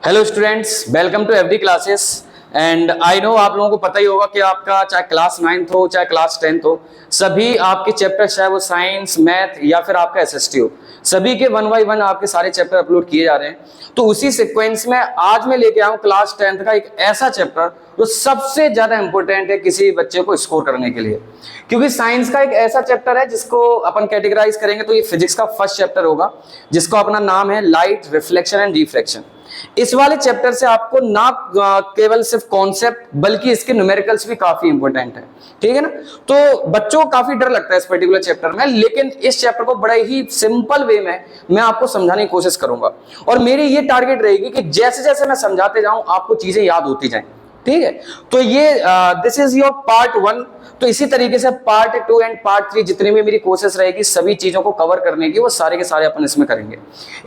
Hello students, welcome to FD classes. And I know आप लोगों को पता ही होगा कि आपका चाहे क्लास 9th हो चाहे क्लास 10th हो, सभी आपके चैप्टर चाहे वो साइंस, मैथ या फिर आपका एसएसटी हो, सभी के 1 बाय 1 आपके सारे चैप्टर अपलोड किए जा रहे हैं। तो उसी सीक्वेंस में आज मैं लेके आऊँ क्लास 10th का एक ऐसा चैप्टर जो सबसे ज्यादा इंपॉर्टेंट है किसी बच्चे को स्कोर करने के लिए, क्योंकि साइंस का एक ऐसा चैप्टर है जिसको अपन कैटेगराइज करेंगे तो ये फिजिक्स का फर्स्ट चैप्टर होगा, जिसका अपना नाम है लाइट, रिफ्लेक्शन एंड रिफ्रैक्शन। इस वाले चैप्टर से आपको ना केवल सिर्फ कॉन्सेप्ट बल्कि इसके न्यूमेरिकल्स भी काफी इंपॉर्टेंट है, ठीक है ना। तो बच्चों को काफी डर लगता है इस पर्टिकुलर चैप्टर में, लेकिन इस चैप्टर को बड़े ही सिंपल वे में मैं आपको समझाने की कोशिश करूंगा और मेरी ये टारगेट रहेगी कि जैसे जैसे मैं समझाते जाऊं आपको चीजें याद होती जाएं, ठीक है। तो ये दिस इज योर पार्ट 1। तो इसी तरीके से पार्ट 2 एंड पार्ट 3 जितनी भी मेरी कोशिश रहेगी सभी चीजों को कवर करने की, वो सारे के सारे अपन इसमें करेंगे।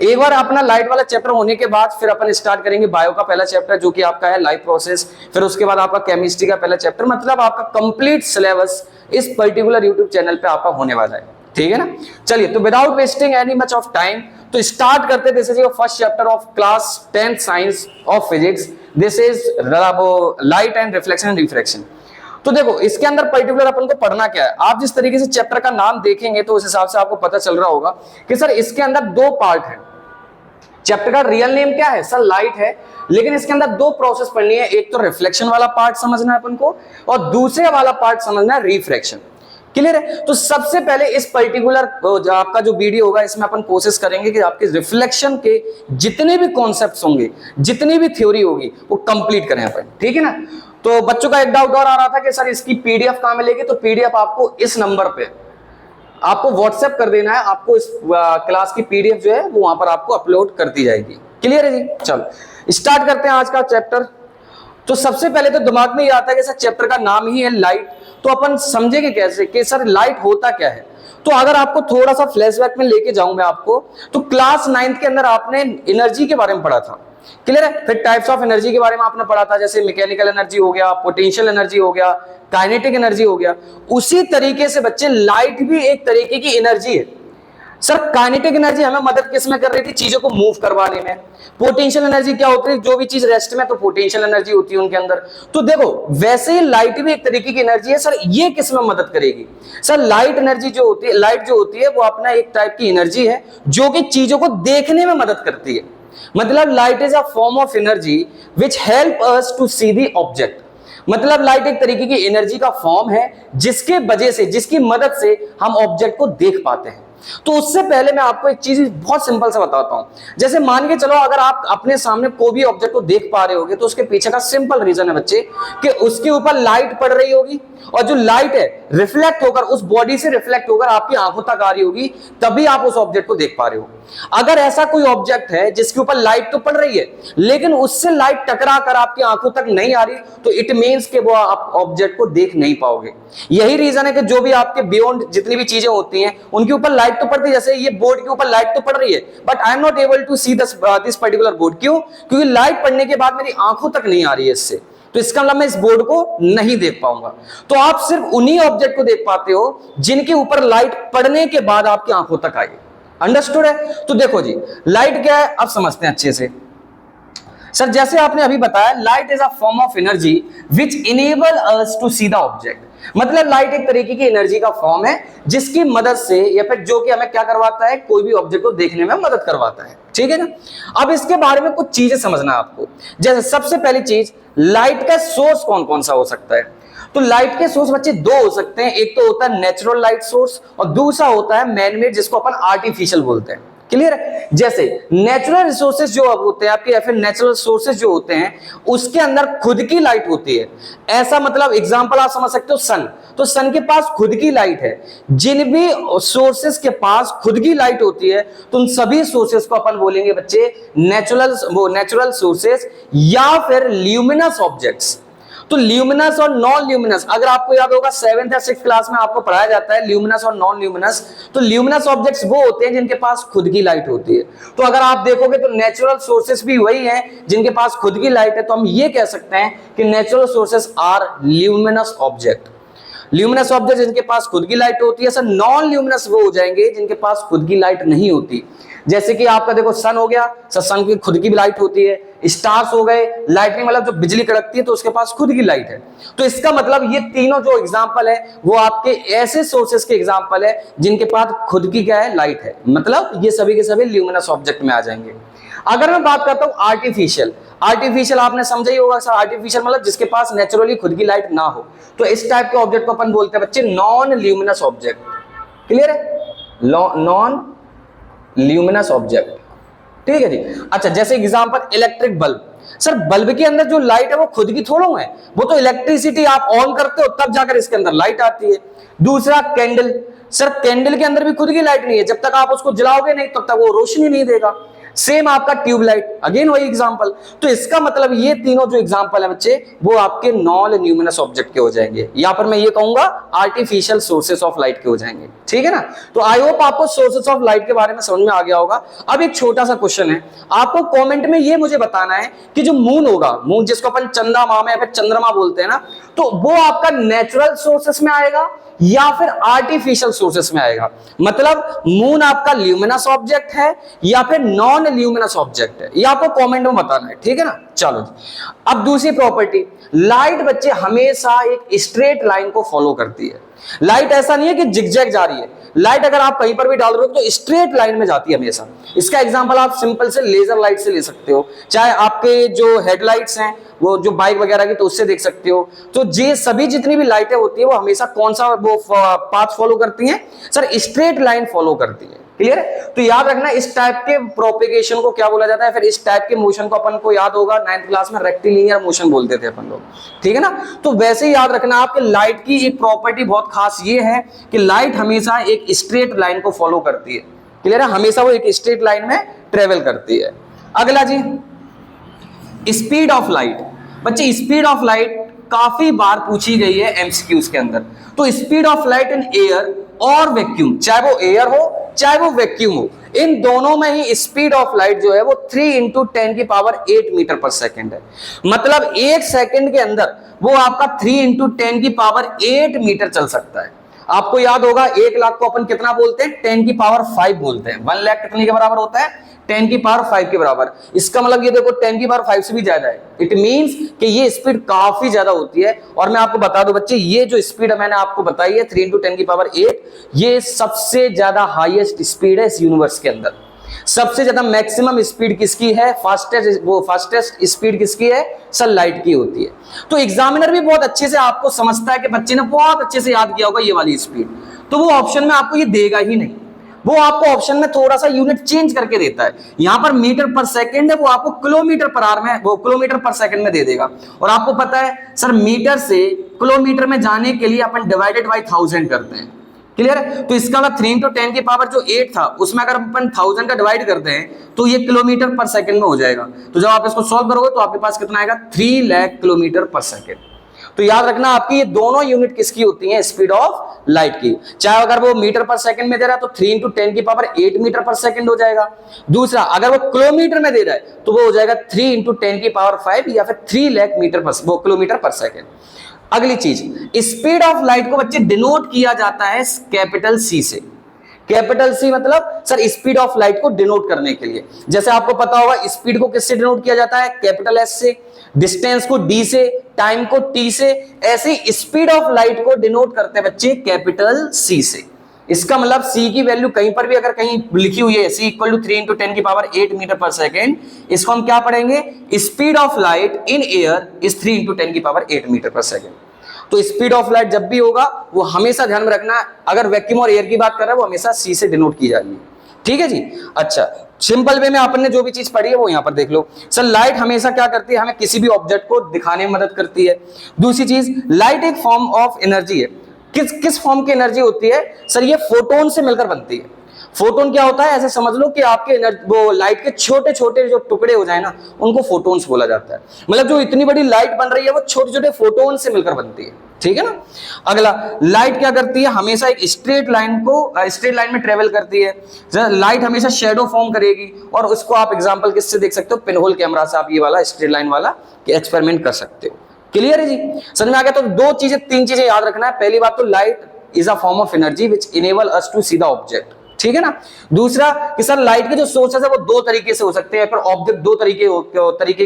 एक बार अपना लाइट वाला चैप्टर होने के बाद फिर अपन स्टार्ट करेंगे बायो का पहला चैप्टर, जो कि आपका है लाइफ प्रोसेस। फिर उसके बाद आपका केमिस्ट्री का पहला चैप्टर, मतलब आपका कंप्लीट सिलेबस इस पर्टिकुलर यूट्यूब चैनल पे आपका होने वाला है, ठीक है ना। चलिए, तो without wasting any much of time तो स्टार्ट करते। This is your first chapter of class 10th science of physics. This is light and reflection and refraction. तो देखो, इसके अंदर पर्टिकुलर अपन को पढ़ना क्या है। आप जिस तरीके से चैप्टर का नाम देखेंगे तो उस हिसाब से आपको पता चल रहा होगा कि सर इसके अंदर 2 पार्ट है। चैप्टर का रियल नेम क्या है सर? लाइट है, लेकिन इसके अंदर 2 प्रोसेस पढ़नी है। एक तो रिफ्लेक्शन वाला पार्ट समझना है अपन को और दूसरे वाला पार्ट समझना है रिफ्रैक्शन। क्लियर है? तो सबसे पहले इस पर्टिकुलर आपका जो वीडियो होगा इसमें अपन कोशिश करेंगे कि आपके रिफ्लेक्शन के जितने भी कॉन्सेप्ट्स होंगे, जितनी भी थ्योरी होगी वो कंप्लीट करें अपन, ठीक है ना। तो बच्चों का एक डाउट और आ रहा था कि सर इसकी पीडीएफ कहां मिलेगी? तो पीडीएफ आपको इस नंबर पे आपको व्हाट्सएप कर देना है, आपको इस क्लास की पीडीएफ जो है वो वहां पर आपको अपलोड कर दी जाएगी। क्लियर है जी? चलो स्टार्ट करते हैं आज का चैप्टर। तो सबसे पहले तो दिमाग में ये आता है कि सर चैप्टर का नाम ही है लाइट, तो अपन समझेंगे कैसे कि सर लाइट होता क्या है। तो अगर आपको थोड़ा सा फ्लैशबैक में लेके जाऊं मैं आपको, तो क्लास 9th के अंदर आपने एनर्जी के बारे में पढ़ा था, क्लियर है। फिर टाइप्स ऑफ एनर्जी के बारे में आपने पढ़ा था, जैसे मैकेनिकल एनर्जी हो गया, पोटेंशियल एनर्जी हो गया, काइनेटिक एनर्जी हो गया। उसी तरीके से बच्चे लाइट भी एक तरीके की एनर्जी है। सर काइनेटिक एनर्जी हमें मदद किसमें कर रही थी? चीजों को मूव करवाने में। पोटेंशियल एनर्जी क्या होती है? जो भी चीज रेस्ट में, तो पोटेंशियल एनर्जी होती है उनके अंदर। तो देखो, वैसे ही लाइट भी एक तरीके की एनर्जी है। सर ये किसमें मदद करेगी? सर लाइट एनर्जी जो होती है, लाइट जो होती है वो अपना एक टाइप की एनर्जी है जो कि चीजों को देखने में मदद करती है। मतलब light is a form of energy which help us to see the object. मतलब लाइट एक तरीके की एनर्जी का फॉर्म है जिसके वजह से, जिसकी मदद से हम ऑब्जेक्ट को देख पाते हैं। तो उससे पहले मैं आपको एक चीज बहुत सिंपल सा बताता हूं। जैसे मान के चलो, अगर आप अपने सामने कोई भी ऑब्जेक्ट को देख पा रहे होगे तो उसके पीछे का सिंपल रीजन है बच्चे कि उसके ऊपर लाइट पड़ रही होगी और जो लाइट है रिफ्लेक्ट होकर उस बॉडी से रिफ्लेक्ट होकर आपकी आंखों तक आ रही होगी, तभी आप उस ऑब्जेक्ट को देख पा रहे हो। अगर ऐसा कोई ऑब्जेक्ट है जिसके ऊपर लाइट तो पड़ रही है लेकिन उससे लाइट टकरा कर आपकी आंखों तक नहीं आ रही, तो इट मींस कि वो आप ऑब्जेक्ट को देख नहीं पाओगे। यही रीजन है कि जो भी आपके बियॉन्ड जितनी भी चीजें होती हैं उनके ऊपर लाइट तो पड़ती है। जैसे ये बोर्ड के ऊपर लाइट तो पड़ रही है, but I am not able to see this particular board. क्यों? क्योंकि लाइट पड़ने के बाद मेरी आंखों तक नहीं आ रही है इससे, तो इसका मतलब मैं इस बोर्ड को नहीं देख पाऊंगा। तो आप सिर्फ उन्हीं ऑब्जेक्ट को देख पाते हो जिनके ऊपर लाइट पड़ने के बाद आपकी आंखों तक आई। अंडरस्टूड है? तो देखो जी, लाइट क्या है अब समझते हैं अच्छे से। सर जैसे आपने अभी बताया, light is a form of energy which enable us to see the object. मतलब लाइट एक तरीके की एनर्जी का फॉर्म है जिसकी मदद से, या फिर जो कि हमें क्या करवाता है, कोई भी ऑब्जेक्ट को देखने में मदद करवाता है, ठीक है ना। अब इसके बारे में कुछ चीजें समझना है आपको। जैसे सबसे पहली चीज, लाइट का सोर्स कौन कौन सा हो सकता है? तो लाइट के सोर्स बच्चे 2 हो सकते हैं। एक तो होता है नेचुरल लाइट सोर्स और दूसरा होता है मैनमेड, जिसको अपन आर्टिफिशियल बोलते हैं। क्लियर है? जैसे नेचुरल रिसोर्सेज जो अब होते हैं आपके, या फिर नेचुरल सोर्सेज जो होते हैं उसके अंदर खुद की लाइट होती है। ऐसा मतलब एग्जांपल आप समझ सकते हो, सन। तो सन के पास खुद की लाइट है। जिन भी सोर्सेज के पास खुद की लाइट होती है तो उन सभी सोर्सेज को अपन बोलेंगे बच्चे नेचुरल सोर्सेज या फिर ल्यूमिनस ऑब्जेक्ट्स। तो ल्यूमिनस और नॉन ल्यूमिनस, अगर आपको याद होगा 7th या 6th क्लास में आपको पढ़ाया जाता है ल्यूमिनस और नॉन ल्यूमिनस। तो ल्यूमिनस ऑब्जेक्ट्स वो होते हैं जिनके पास खुद की लाइट होती है। तो अगर आप देखोगे तो नेचुरल सोर्सेस भी वही हैं जिनके पास खुद की लाइट है। तो हम ये कह सकते हैं कि natural sources are luminous object. Luminous object जिनके पास खुद की लाइट होती है। सर नॉन ल्यूमिनस वो हो जाएंगे जिनके पास खुद की लाइट नहीं होती। जैसे कि आपका देखो सन हो गया, सन की खुद की भी लाइट होती है, स्टार्स हो गए, लाइटनिंग मतलब जो बिजली कड़कती है तो उसके पास खुद की लाइट है। तो इसका मतलब ये तीनों जो एग्जांपल है वो आपके ऐसे सोर्सेस के एग्जांपल है जिनके पास खुद की क्या है, लाइट है, मतलब ये सभी के सभी ल्यूमिनस ऑब्जेक्ट में आ जाएंगे। अगर मैं बात करता हूं आर्टिफिशियल, आर्टिफिशियल आपने समझा ही होगा सर, आर्टिफिशियल मतलब जिसके पास नेचुरली खुद की लाइट ना हो, तो इस टाइप के ऑब्जेक्ट को अपन बोलते हैं बच्चे नॉन ल्यूमिनस ऑब्जेक्ट। क्लियर है, नॉन ल्यूमिनस ऑब्जेक्ट, ठीक है जी। अच्छा, जैसे example electric bulb, sir bulb के अंदर जो लाइट है वो खुद की थोड़ा है, वो तो इलेक्ट्रिसिटी आप ऑन करते हो तब जाकर इसके अंदर लाइट आती है। दूसरा कैंडल, सर कैंडल के अंदर भी खुद की लाइट नहीं है, जब तक आप उसको जलाओगे नहीं तब तक वो रोशनी नहीं देगा। सेम आपका ट्यूबलाइट, अगेन वही एग्जांपल। तो इसका मतलब ये तीनों जो एग्जांपल है बच्चे वो आपके नॉन ल्यूमिनस ऑब्जेक्ट के हो जाएंगे, यहां पर मैं ये कहूंगा आर्टिफिशियल सोर्सेस ऑफ लाइट के हो जाएंगे, ठीक है ना। तो आई होप आपको सोर्सेस ऑफ लाइट के बारे में समझ में आ गया होगा। अब एक छोटा सा क्वेश्चन है, आपको कमेंट में ये मुझे बताना है कि जो मून होगा, मून जिसको अपन चंदा मामा या फिर चंद्रमा बोलते हैं ना, तो वो आपका नेचुरल सोर्सेस में आएगा या फिर आर्टिफिशियल सोर्सेस में आएगा। मतलब मून आपका ल्यूमिनस ऑब्जेक्ट है या फिर नॉन ल्यूमिनस ऑब्जेक्ट है, ये आपको कमेंट में बताना है, ठीक है ना। चलो अब दूसरी प्रॉपर्टी, लाइट बच्चे हमेशा एक स्ट्रेट लाइन को फॉलो करती है। लाइट ऐसा नहीं है कि जिगजैग जा रही है, लाइट अगर आप कहीं पर भी डाल रहे हो तो स्ट्रेट लाइन में जाती है हमेशा। इसका एग्जांपल आप सिंपल से लेजर लाइट से ले सकते हो, चाहे आपके जो हेडलाइट्स हैं वो जो बाइक वगैरह की तो उससे देख सकते हो। तो ये सभी जितनी भी लाइटें होती है वो हमेशा कौन सा वो पाथ फॉलो करती हैं सर, स्ट्रेट लाइन फॉलो करती है। क्लियर है, तो याद रखना इस टाइप के प्रोपेगेशन को क्या बोला जाता है, फिर इस टाइप के मोशन को अपन को याद होगा 9th क्लास में रेक्टिलिनियर मोशन बोलते थे अपन लोग, ठीक है ना। तो वैसे ही याद रखना आपके लाइट की एक प्रॉपर्टी बहुत खास ये है कि लाइट हमेशा एक स्ट्रेट लाइन को फॉलो करती है। क्लियर है, हमेशा वो एक स्ट्रेट लाइन में ट्रेवल करती है। अगला जी, स्पीड ऑफ लाइट। बच्चे स्पीड ऑफ लाइट काफी बार पूछी गई है एमसीक्यूज के अंदर। तो speed of light in air और वैक्यूम, चाहे वो एयर हो चाहे वो वैक्यूम हो, इन दोनों में ही स्पीड ऑफ लाइट जो है वो 3 × 10⁸ मीटर पर सेकेंड है। मतलब एक सेकेंड के अंदर वो आपका 3 × 10⁸ मीटर चल सकता है। आपको याद होगा 1 लाख को अपन कितना बोलते हैं, 10⁵ बोलते हैं। 1 लाख कितने के बराबर होता है, 10⁵ के बराबर। इसका मतलब ये देखो 10⁵ से भी ज्यादा है। इट मींस कि ये स्पीड काफी ज्यादा होती है। और मैं आपको बता दूं बच्चे, ये जो स्पीड मैंने आपको बताई है 3 × 10⁸, ये सबसे ज्यादा हाईएस्ट स्पीड है इस यूनिवर्स के अंदर। सबसे ज्यादा मैक्सिमम स्पीड किसकी है, फास्टेस्ट स्पीड किसकी है, सनलाइट की होती है। तो एग्जामिनर भी बहुत अच्छे से आपको समझता है कि बच्चे ने बहुत अच्छे से याद किया होगा ये वाली स्पीड, तो वो ऑप्शन में आपको ये देगा ही नहीं, वो आपको ऑप्शन में थोड़ा सा यूनिट चेंज करके देता है। यहां पर मीटर पर सेकंड है, वो आपको किलोमीटर पर आवर में, वो किलोमीटर पर सेकंड में दे देगा। और आपको पता है सर, मीटर से किलोमीटर में जाने के लिए अपन डिवाइडेड बाय 1000 करते हैं। क्लियर है, तो इसका मतलब 3 × 10⁸ जो 8 था उसमें अगर अपन 1000 का डिवाइड करते हैं तो ये किलोमीटर पर सेकंड में हो जाएगा। तो जब आप इसको सॉल्व करोगे तो आपके पास कितना आएगा, 3 लाख किलोमीटर पर सेकंड। तो याद रखना आपकी ये दोनों यूनिट किसकी होती हैं, स्पीड ऑफ लाइट की। चाहे अगर वो मीटर पर सेकंड में दे रहा है तो 3 × 10⁸ मीटर पर सेकंड हो जाएगा। दूसरा अगर वो किलोमीटर में दे रहा है तो वो हो जाएगा 3 × 10⁵ या फिर 3 लाख किलोमीटर पर सेकंड। अगली चीज, स्पीड ऑफ लाइट को बच्चे डिनोट किया जाता है कैपिटल सी से। कैपिटल सी मतलब सर स्पीड ऑफ लाइट को डिनोट करने के लिए, जैसे आपको पता होगा स्पीड को किससे डिनोट किया जाता है, कैपिटल एस से, डिस्टेंस को डी से, टाइम को टी से, ऐसे स्पीड ऑफ लाइट को डिनोट करते हैं बच्चे कैपिटल सी से। इसका मतलब सी की वैल्यू कहीं पर भी अगर कहीं लिखी हुई है, सी = 3 × 10⁸ मीटर पर सेकेंड, इसको हम क्या पढ़ेंगे, speed of light in air is 3 × 10⁸ metre per second. तो स्पीड ऑफ लाइट जब भी होगा वो हमेशा ध्यान में रखना, अगर वैक्यूम और एयर की बात कर रहा है वो हमेशा सी से डिनोट की जाएगी, ठीक है जी। अच्छा, सिंपल वे में आपने जो भी चीज पढ़ी है वो यहां पर देख लो। सर लाइट हमेशा क्या करती है, हमें किसी भी ऑब्जेक्ट को दिखाने में मदद करती है। दूसरी चीज, लाइट एक फॉर्म ऑफ एनर्जी है। किस फॉर्म की एनर्जी होती है सर, ये फोटोन से मिलकर बनती है। फोटोन क्या होता है, ऐसे समझ लो कि आपके वो लाइट के छोटे छोटे जो टुकड़े हो जाए ना, उनको फोटोन्स बोला जाता है। मतलब जो इतनी बड़ी लाइट बन रही है वो छोटे छोटे फोटोन से मिलकर बनती है, ठीक है ना। अगला, लाइट क्या करती है, हमेशा एक स्ट्रेट लाइन में ट्रेवल करती है। लाइट हमेशा शेडो फॉर्म करेगी, और उसको आप एग्जांपल किससे देख सकते हो, पिनहोल कैमरा से आप ये वाला स्ट्रेट लाइन वाला एक्सपेरिमेंट कर सकते हो। क्लियर है जी, समझ में आ गया। तो तीन चीजें याद रखना है। पहली बात तो light is a form of energy which enable us to see the object. ठीक है ना। दूसरा कि सर लाइट के जो सोर्सेस है वो दो तरीके से हो सकते हैं, पर ऑब्जेक्ट दो तरीके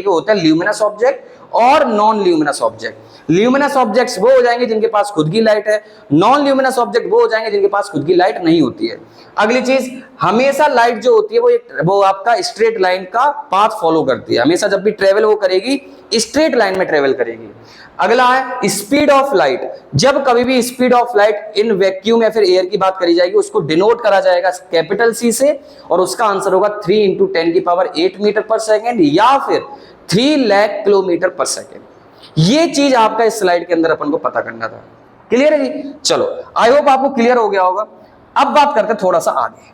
के होते हैं, ल्यूमिनस ऑब्जेक्ट और non luminous object. Luminous objects वो हो जाएंगे जिनके पास खुद की लाइट है, नॉन ल्यूमिनस ऑब्जेक्ट वो हो जाएंगे जिनके पास खुद की लाइट नहीं होती है। अगली चीज, हमेशा लाइट जो होती है वो आपका स्ट्रेट लाइन का पाथ फॉलो करती है, हमेशा जब भी ट्रेवल वो करेगी स्ट्रेट लाइन में ट्रेवल करेगी। अगला है स्पीड ऑफ लाइट। जब कभी भी speed of light in vacuum या फिर एयर की बात करी जाएगी उसको डिनोट करा जाएगा कैपिटल सी से, और उसका आंसर होगा 3 × 10⁸ मीटर पर सेकेंड या फिर 3 लाख किलोमीटर पर सेकेंड। ये चीज आपका इस स्लाइड के अंदर अपन को पता करना था। क्लियर है जी? चलो आई होप आपको क्लियर हो गया होगा। अब बात करते हैं थोड़ा सा आगे।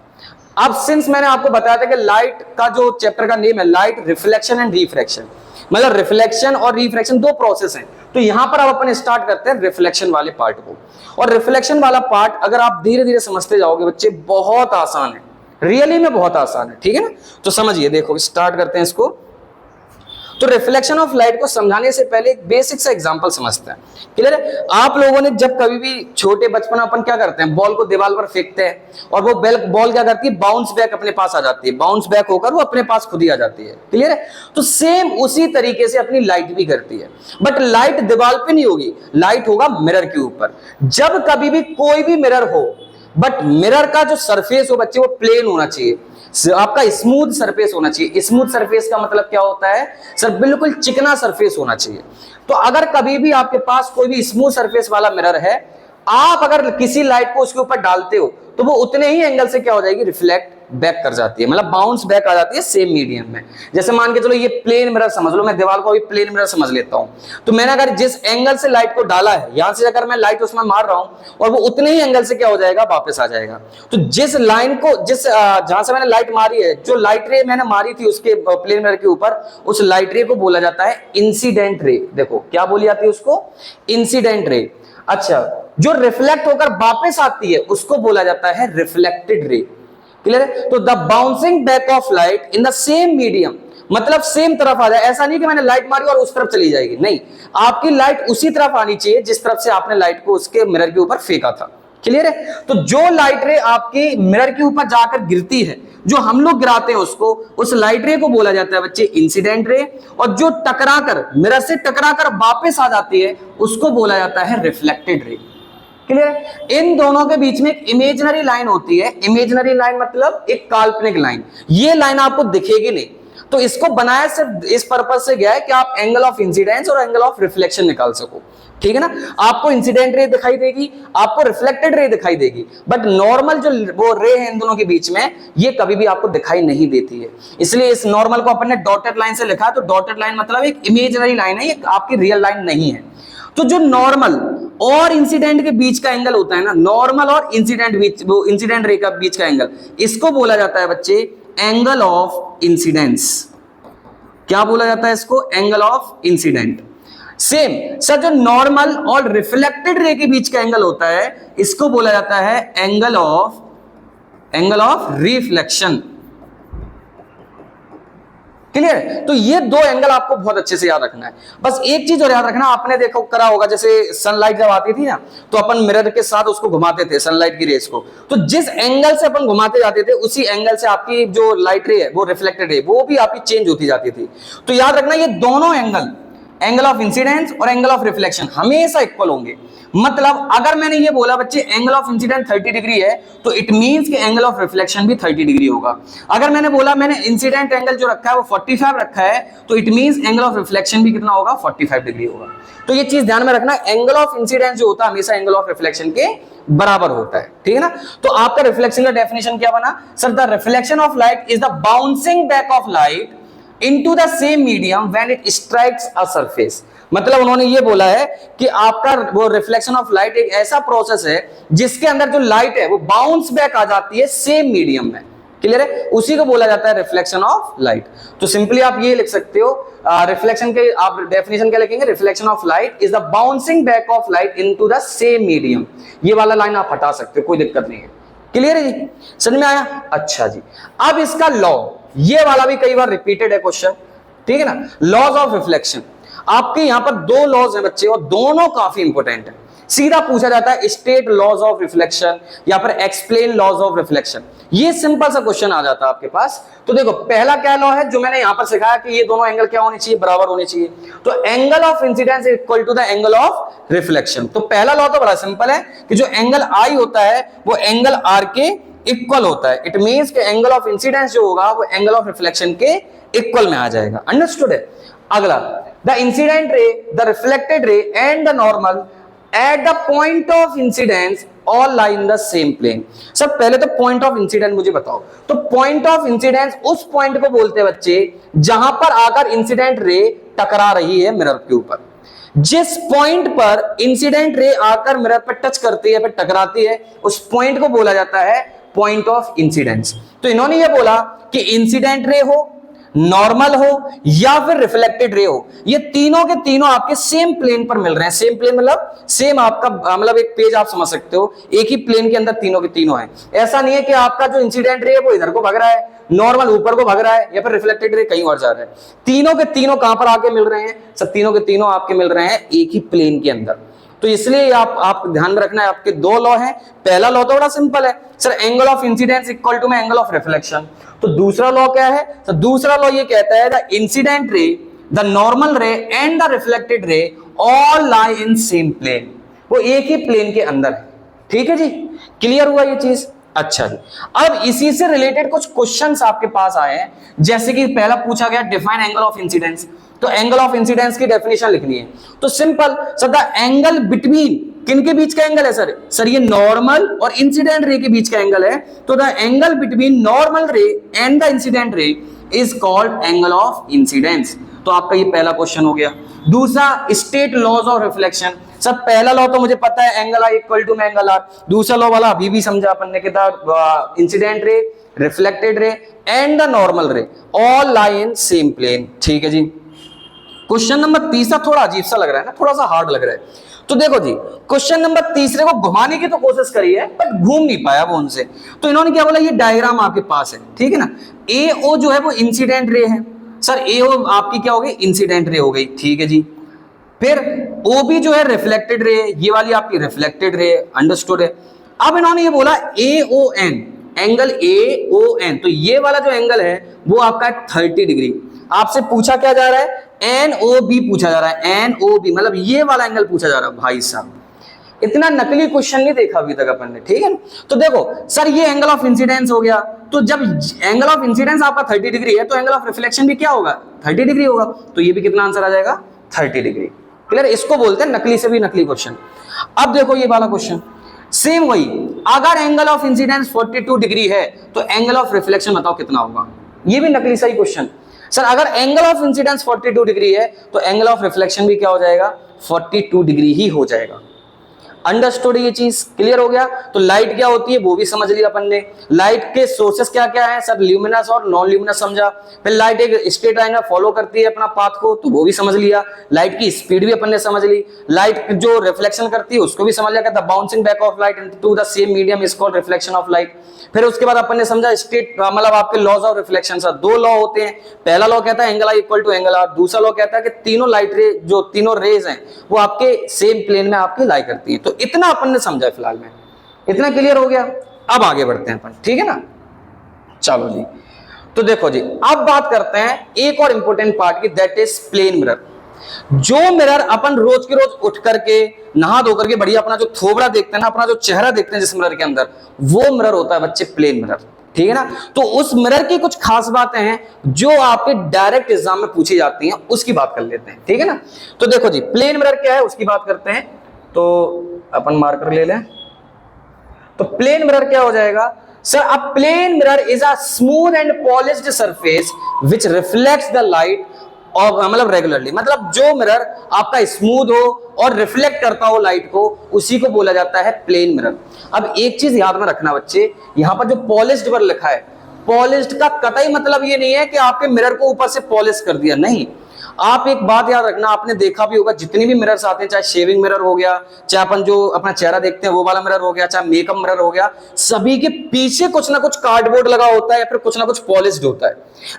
अब सिंस मैंने आपको बताया था कि लाइट का जो चैप्टर का नेम है लाइट रिफ्लेक्शन एंड रिफ्रैक्शन, मतलब रिफ्लेक्शन और रिफ्रैक्शन दो प्रोसेस हैं, तो यहां पर अब अपन स्टार्ट करते हैं रिफ्लेक्शन वाले पार्ट को। और रिफ्लेक्शन वाला पार्ट अगर आप धीरे धीरे समझते जाओगे बच्चे, बहुत आसान है, रियली में बहुत आसान है, ठीक है ना। तो समझिए, देखो स्टार्ट करते हैं इसको। तो रिफ्लेक्शन ऑफ लाइट को समझाने से पहले एक बेसिक सा एग्जांपल समझते हैं। क्लियर है? आप लोगों ने जब कभी भी छोटे बचपन अपन क्या करते हैं, बॉल को दीवार पर फेंकते हैं और वो बॉल क्या करती है, बाउंस बैक अपने पास आ जाती है, बाउंस बैक होकर वो अपने पास खुद ही आ जाती है। क्लियर है? तो सेम उसी तरीके से अपनी लाइट भी करती है, बट लाइट दीवार पे नहीं होगी, लाइट होगा मिरर के ऊपर। जब कभी भी कोई भी मिरर हो, बट मिरर का जो सरफेस हो बच्चे वो प्लेन होना चाहिए, आपका स्मूथ सरफेस होना चाहिए। स्मूथ सरफेस का मतलब क्या होता है सर, बिल्कुल चिकना सरफेस होना चाहिए। तो अगर कभी भी आपके पास कोई भी स्मूथ सरफेस वाला मिरर है, आप अगर किसी लाइट को उसके ऊपर डालते हो तो वो उतने ही एंगल से क्या हो जाएगी, रिफ्लेक्ट बैक कर जाती है, मतलब बाउंस बैक आ जाती है सेम मीडियम में। जैसे मान के चलो ये प्लेन मिरर समझ लो, मैं दीवार को अभी प्लेन मिरर समझ लेता हूं, तो मैंने अगर जिस एंगल से लाइट को डाला है, यहां से अगर मैं लाइट उसमें मार रहा हूं और वो उतने ही एंगल से क्या हो जाएगा, वापस आ जाएगा। तो जिस लाइन को जहां से मैंने लाइट मारी है, जो लाइट रे मैंने मारी थी उसके प्लेन मिरर के ऊपर, उस लाइट रे को बोला जाता है इंसिडेंट रे। देखो क्या बोली जाती है उसको, इंसिडेंट रे। अच्छा, जो रिफ्लेक्ट होकर वापस आती है उसको बोला जाता है रिफ्लेक्टेड रे। क्लियर है? तो the bouncing back of light in the same medium, मतलब सेम तरफ आ जाए। ऐसा नहीं कि मैंने लाइट मारी और उस तरफ चली जाएगी, नहीं, आपकी लाइट उसी तरफ आनी चाहिए जिस तरफ से आपने लाइट को उसके मिरर के ऊपर फेंका था। क्लियर है? तो जो लाइट रे आपके मिरर के ऊपर जाकर गिरती है, जो हम लोग गिराते हैं उसको, उस लाइट रे को बोला जाता है बच्चे इंसिडेंट रे, और जो टकराकर मिरर से टकराकर वापस आ जाती है उसको बोला जाता है रिफ्लेक्टेड रे। क्लियर? इन दोनों के बीच में एक इमेजिनरी लाइन होती है। इमेजिनरी लाइन मतलब एक काल्पनिक लाइन, ये लाइन आपको दिखेगी नहीं, तो इसको बनाया सिर्फ इस पर्पस से गया है कि आप एंगल ऑफ इंसिडेंस और एंगल ऑफ रिफ्लेक्शन निकाल सको। ठीक है ना? आपको इंसिडेंट रे दिखाई देगी, आपको रिफ्लेक्टेड रे दिखाई देगी, बट नॉर्मल जो वो रे है इन दोनों के बीच में, ये कभी भी आपको दिखाई नहीं देती है। इसलिए इस नॉर्मल को अपन ने डॉटेड लाइन से लिखा है। तो डॉटेड लाइन मतलब एक इमेजिनरी लाइन है, ये आपकी रियल लाइन नहीं है। तो जो नॉर्मल और इंसिडेंट के बीच का एंगल होता है ना, नॉर्मल और इंसिडेंट रे का बीच का एंगल, इसको बोला जाता है बच्चे एंगल ऑफ इंसिडेंस। क्या बोला जाता है इसको? Angle of incident. Same sir, जो नॉर्मल और रिफ्लेक्टेड रे के बीच का एंगल होता है इसको बोला जाता है एंगल ऑफ रिफ्लेक्शन। क्लियर? तो ये दो एंगल आपको बहुत अच्छे से याद रखना है। बस एक चीज और याद रखना, आपने देखो करा होगा, जैसे सनलाइट जब आती थी ना, तो अपन मिरर के साथ उसको घुमाते थे सनलाइट की रेस को, तो जिस एंगल से अपन घुमाते जाते थे उसी एंगल से आपकी जो लाइट रे है वो रिफ्लेक्टेड रे वो भी आपकी चेंज होती जाती थी। तो याद रखना ये दोनों एंगल ऑफ इंसिडेंस और एंगल ऑफ रिफ्लेक्शन हमेशा इक्वल होंगे। मतलब अगर मैंने ये बोला बच्चे एंगल ऑफ इंसिडेंट 30 डिग्री है, तो इट मींस कि एंगल ऑफ रिफ्लेक्शन भी 30 डिग्री होगा। अगर मैंने बोला मैंने इंसिडेंट एंगल जो रखा है वो 45 रखा है, तो it means angle of reflection भी कितना होगा, 45 डिग्री होगा। तो ये चीज ध्यान में रखना, एंगल ऑफ इंसिडेंस जो होता है हमेशा एंगल ऑफ रिफ्लेक्शन के बराबर होता है। ठीक है ना? तो आपका रिफ्लेक्शन का डेफिनेशन क्या बना sir? The reflection of light is the bouncing back of light into the same medium when it strikes a surface। मतलब उन्होंने ये बोला है कि आपका वो रिफ्लेक्शन ऑफ लाइट एक ऐसा प्रोसेस है जिसके अंदर जो लाइट है वो बाउंस बैक आ जाती है सेम मीडियम में। क्लियर है? उसी को बोला जाता है रिफ्लेक्शन ऑफ लाइट। तो सिंपली आप ये लिख सकते हो, रिफ्लेक्शन के आप डेफिनेशन क्या लिखेंगे? Reflection of light is the bouncing back of light into the same medium. ये वाला लाइन आप हटा सकते हो, कोई दिक्कत नहीं है। क्लियर है जी? समझ में आया? अच्छा जी, अब इसका लॉ, ये वाला भी कई बार रिपीटेड है क्वेश्चन। ठीक है ना? Laws of reflection. आपके यहां पर दो लॉज हैं बच्चे और दोनों काफी इंपॉर्टेंट है। सीधा पूछा जाता है स्टेट लॉज ऑफ रिफ्लेक्शन या फिर एक्सप्लेन लॉज ऑफ रिफ्लेक्शन। ये सिंपल सा क्वेश्चन आ जाता है आपके पास। तो देखो पहला क्या लॉ है जो मैंने यहां पर सिखाया कि ये दोनों एंगल क्या होने चाहिए, बराबर होने चाहिए। तो angle of incidence is equal to the angle of reflection. तो पहला लॉ तो बड़ा सिंपल है कि जो एंगल आई होता है वो एंगल आर के इक्वल होता है। इट मींस कि एंगल ऑफ इंसिडेंस जो होगा वो एंगल ऑफ रिफ्लेक्शन के इक्वल में आ जाएगा। अंडरस्टूड है। अगला, the incident ray, the reflected ray and the normal at the point of incidence all lie in the same plane. सब पहले तो पॉइंट ऑफ इंसिडेंस मुझे बताओ। तो पॉइंट ऑफ इंसिडेंस उस पॉइंट को बोलते हैं बच्चे जहां पर आकर इंसिडेंट रे टकरा रही है मिरर के ऊपर। जिस पॉइंट पर इंसिडेंट रे आकर मिरर पर टच करती है, फिर टकराती है, उस पॉइंट को बोला जाता है पॉइंट ऑफ इंसिडेंस। तो इन्होंने ये बोला कि इंसिडेंट रे हो, नॉर्मल हो या फिर रिफ्लेक्टेड रे हो, ये तीनों के तीनों आपके सेम प्लेन पर मिल रहे हैं। सेम प्लेन मतलब सेम आपका मतलब एक पेज आप समझ सकते हो, एक ही प्लेन के अंदर तीनों के तीनों हैं। ऐसा नहीं है कि आपका जो इंसिडेंट रे है वो इधर को भाग रहा है, नॉर्मल ऊपर को भाग रहा है, या फिर रिफ्लेक्टेड रे कहीं और जा रहा है। तीनों के तीनों कहां पर आके मिल रहे हैं? सब तीनों के तीनों आपके मिल रहे हैं एक ही प्लेन के अंदर। तो इसलिए आप ध्यान में रखना है, आपके दो लॉ हैं। पहला लॉ तो बड़ा सिंपल है sir, angle of incidence equal to में एंगल ऑफ रिफ्लेक्शन। तो दूसरा लॉ क्या है? तो दूसरा लॉ ये कहता है the incident ray, the normal ray and the reflected ray all lie in same plane. वो एक ही प्लेन के अंदर है। ठीक है जी, क्लियर हुआ ये चीज? अच्छा जी, अब इसी से रिलेटेड कुछ क्वेश्चंस आपके पास आए हैं। जैसे कि पहला पूछा गया डिफाइन एंगल ऑफ इंसिडेंस। तो एंगल ऑफ इंसिडेंस की डेफिनेशन लिखनी है। तो simple sir, the angle between, किन के बीच का एंगल है सर? सर ये नॉर्मल और इंसिडेंट रे के बीच का एंगल है। तो the angle between normal ray and the incident ray is called angle of incidence. तो आपका ये पहला क्वेश्चन हो गया। दूसरा, state laws of reflection. Sir पहला लॉ तो मुझे पता है, एंगल आई इक्वल टू में एंगल आर। दूसरा लॉ वाला अभी भी समझा अपन ने, था incident ray, reflected ray and the normal ray all lie in same plane. ठीक है जी। क्वेश्चन नंबर तीसरा थोड़ा अजीब सा लग रहा है ना, थोड़ा सा हार्ड लग रहा है। तो देखो जी, क्वेश्चन नंबर तीसरे को घुमाने की तो कोशिश करी है बट घूम नहीं पाया वो उनसे। तो इन्होंने क्या बोला, ये डायग्राम आपके पास है, ठीक है ना। ए ओ जो है वो इंसिडेंट रे है। सर ए ओ आपकी क्या हो गई? इंसिडेंट रे हो गई। ठीक है जी। फिर ओ बी जो है रिफ्लेक्टेड रे, ये वाली आपकी रिफ्लेक्टेड रे। अंडरस्टूड है। अब इन्होंने ये बोला A O N, angle A O N, तो ये वाला जो एंगल है वो आपका 30 डिग्री। आपसे पूछा क्या जा रहा है? एन ओ बी पूछा जा रहा है। एन ओ बी मतलब ये वाला एंगल पूछा जा रहा है। भाई साहब इतना नकली क्वेश्चन नहीं देखा अभी तक अपन ने, ठीक है ना। तो देखो सर, ये एंगल ऑफ इंसिडेंस हो गया। तो जब एंगल ऑफ इंसिडेंस आपका 30 डिग्री है तो एंगल ऑफ रिफ्लेक्शन भी क्या होगा? 30 डिग्री होगा। तो ये भी कितना आंसर आ जाएगा? 30 डिग्री। क्लियर? इसको बोलते हैं नकली से भी नकली क्वेश्चन। अब देखो ये वाला क्वेश्चन सेम वही, अगर एंगल ऑफ इंसिडेंस 42 डिग्री है तो एंगल ऑफ रिफ्लेक्शन बताओ कितना होगा? ये भी नकली सा ही क्वेश्चन। सर अगर एंगल ऑफ इंसिडेंस 42 डिग्री है तो एंगल ऑफ रिफ्लेक्शन भी क्या हो जाएगा? 42 डिग्री ही हो जाएगा। अंडरस्टूड? ये चीज क्लियर हो गया। तो लाइट क्या होती है वो भी समझ लिया अपन ने। लाइट के सोर्सेस क्या क्या है सर? ल्यूमिनस और नॉन ल्यूमिनस समझा। फिर लाइट एक स्ट्रेट लाइन में फॉलो करती है अपना पाथ को, तो वो भी समझ लिया। लाइट की स्पीड भी अपन ने समझ ली। लाइट जो रिफ्लेक्शन करती है उसको भी समझ लिया। The bouncing back of light into the same medium is called reflection of light. फिर उसके बाद अपन ने समझा स्ट्रेट मतलब आपके लॉज ऑफ रिफ्लेक्शन। सर दो लॉ होते हैं। पहला लॉ कहता है angle I equal to angle R. दूसरा लॉ कहता है कि तीनों लाइट रे, जो तीनों रेज हैं वो आपके सेम प्लेन में आपकी लाई करती है। तो इतना अपन ने समझा फिलहाल में, इतना क्लियर हो गया। अब आगे बढ़ते हैं अपन, ठीक है ना। चलो जी, तो देखो जी, अब बात करते हैं एक और इंपॉर्टेंट पार्ट की, दैट इज प्लेन मिरर। जो मिरर अपन रोज के रोज उठ करके नहा धो करके बढ़िया अपना जो थोबड़ा देखते हैं ना, अपना जो चेहरा देखते हैं जिस मिरर के अंदर, वो मिरर होता है बच्चे प्लेन मिरर। ठीक है ना। तो उस मिरर की कुछ खास बातें हैं जो आपके डायरेक्ट एग्जाम में पूछी जाती हैं, उसकी बात कर लेते हैं, ठीक है ना। तो देखो जी, प्लेन मिरर क्या है उसकी बात करते हैं। तो अपन मार्कर ले लें। तो प्लेन मिरर क्या हो जाएगा sir? A plane mirror is a smooth and polished surface which reflects the light और मतलब रेगुलरली, मतलब जो मिरर आपका स्मूथ हो और रिफ्लेक्ट करता हो लाइट को, उसी को बोला जाता है प्लेन मिरर। अब एक चीज याद में रखना बच्चे, यहां पर जो पॉलिश्ड पर लिखा है, पॉलिश्ड का कतई मतलब ये नहीं है कि आपके मिरर को ऊपर से पॉलिश कर दिया, नहीं। आप एक बात याद रखना, आपने देखा भी होगा जितनी भी मिरर्स आते हैं, चाहे शेविंग मिरर हो गया, चाहे अपन जो अपना चेहरा देखते हैं वो वाला मिरर हो गया, चाहे मेकअप मिरर हो गया, सभी के पीछे कुछ ना कुछ कार्डबोर्ड लगा होता है या फिर कुछ ना कुछ पॉलिश्ड होता है।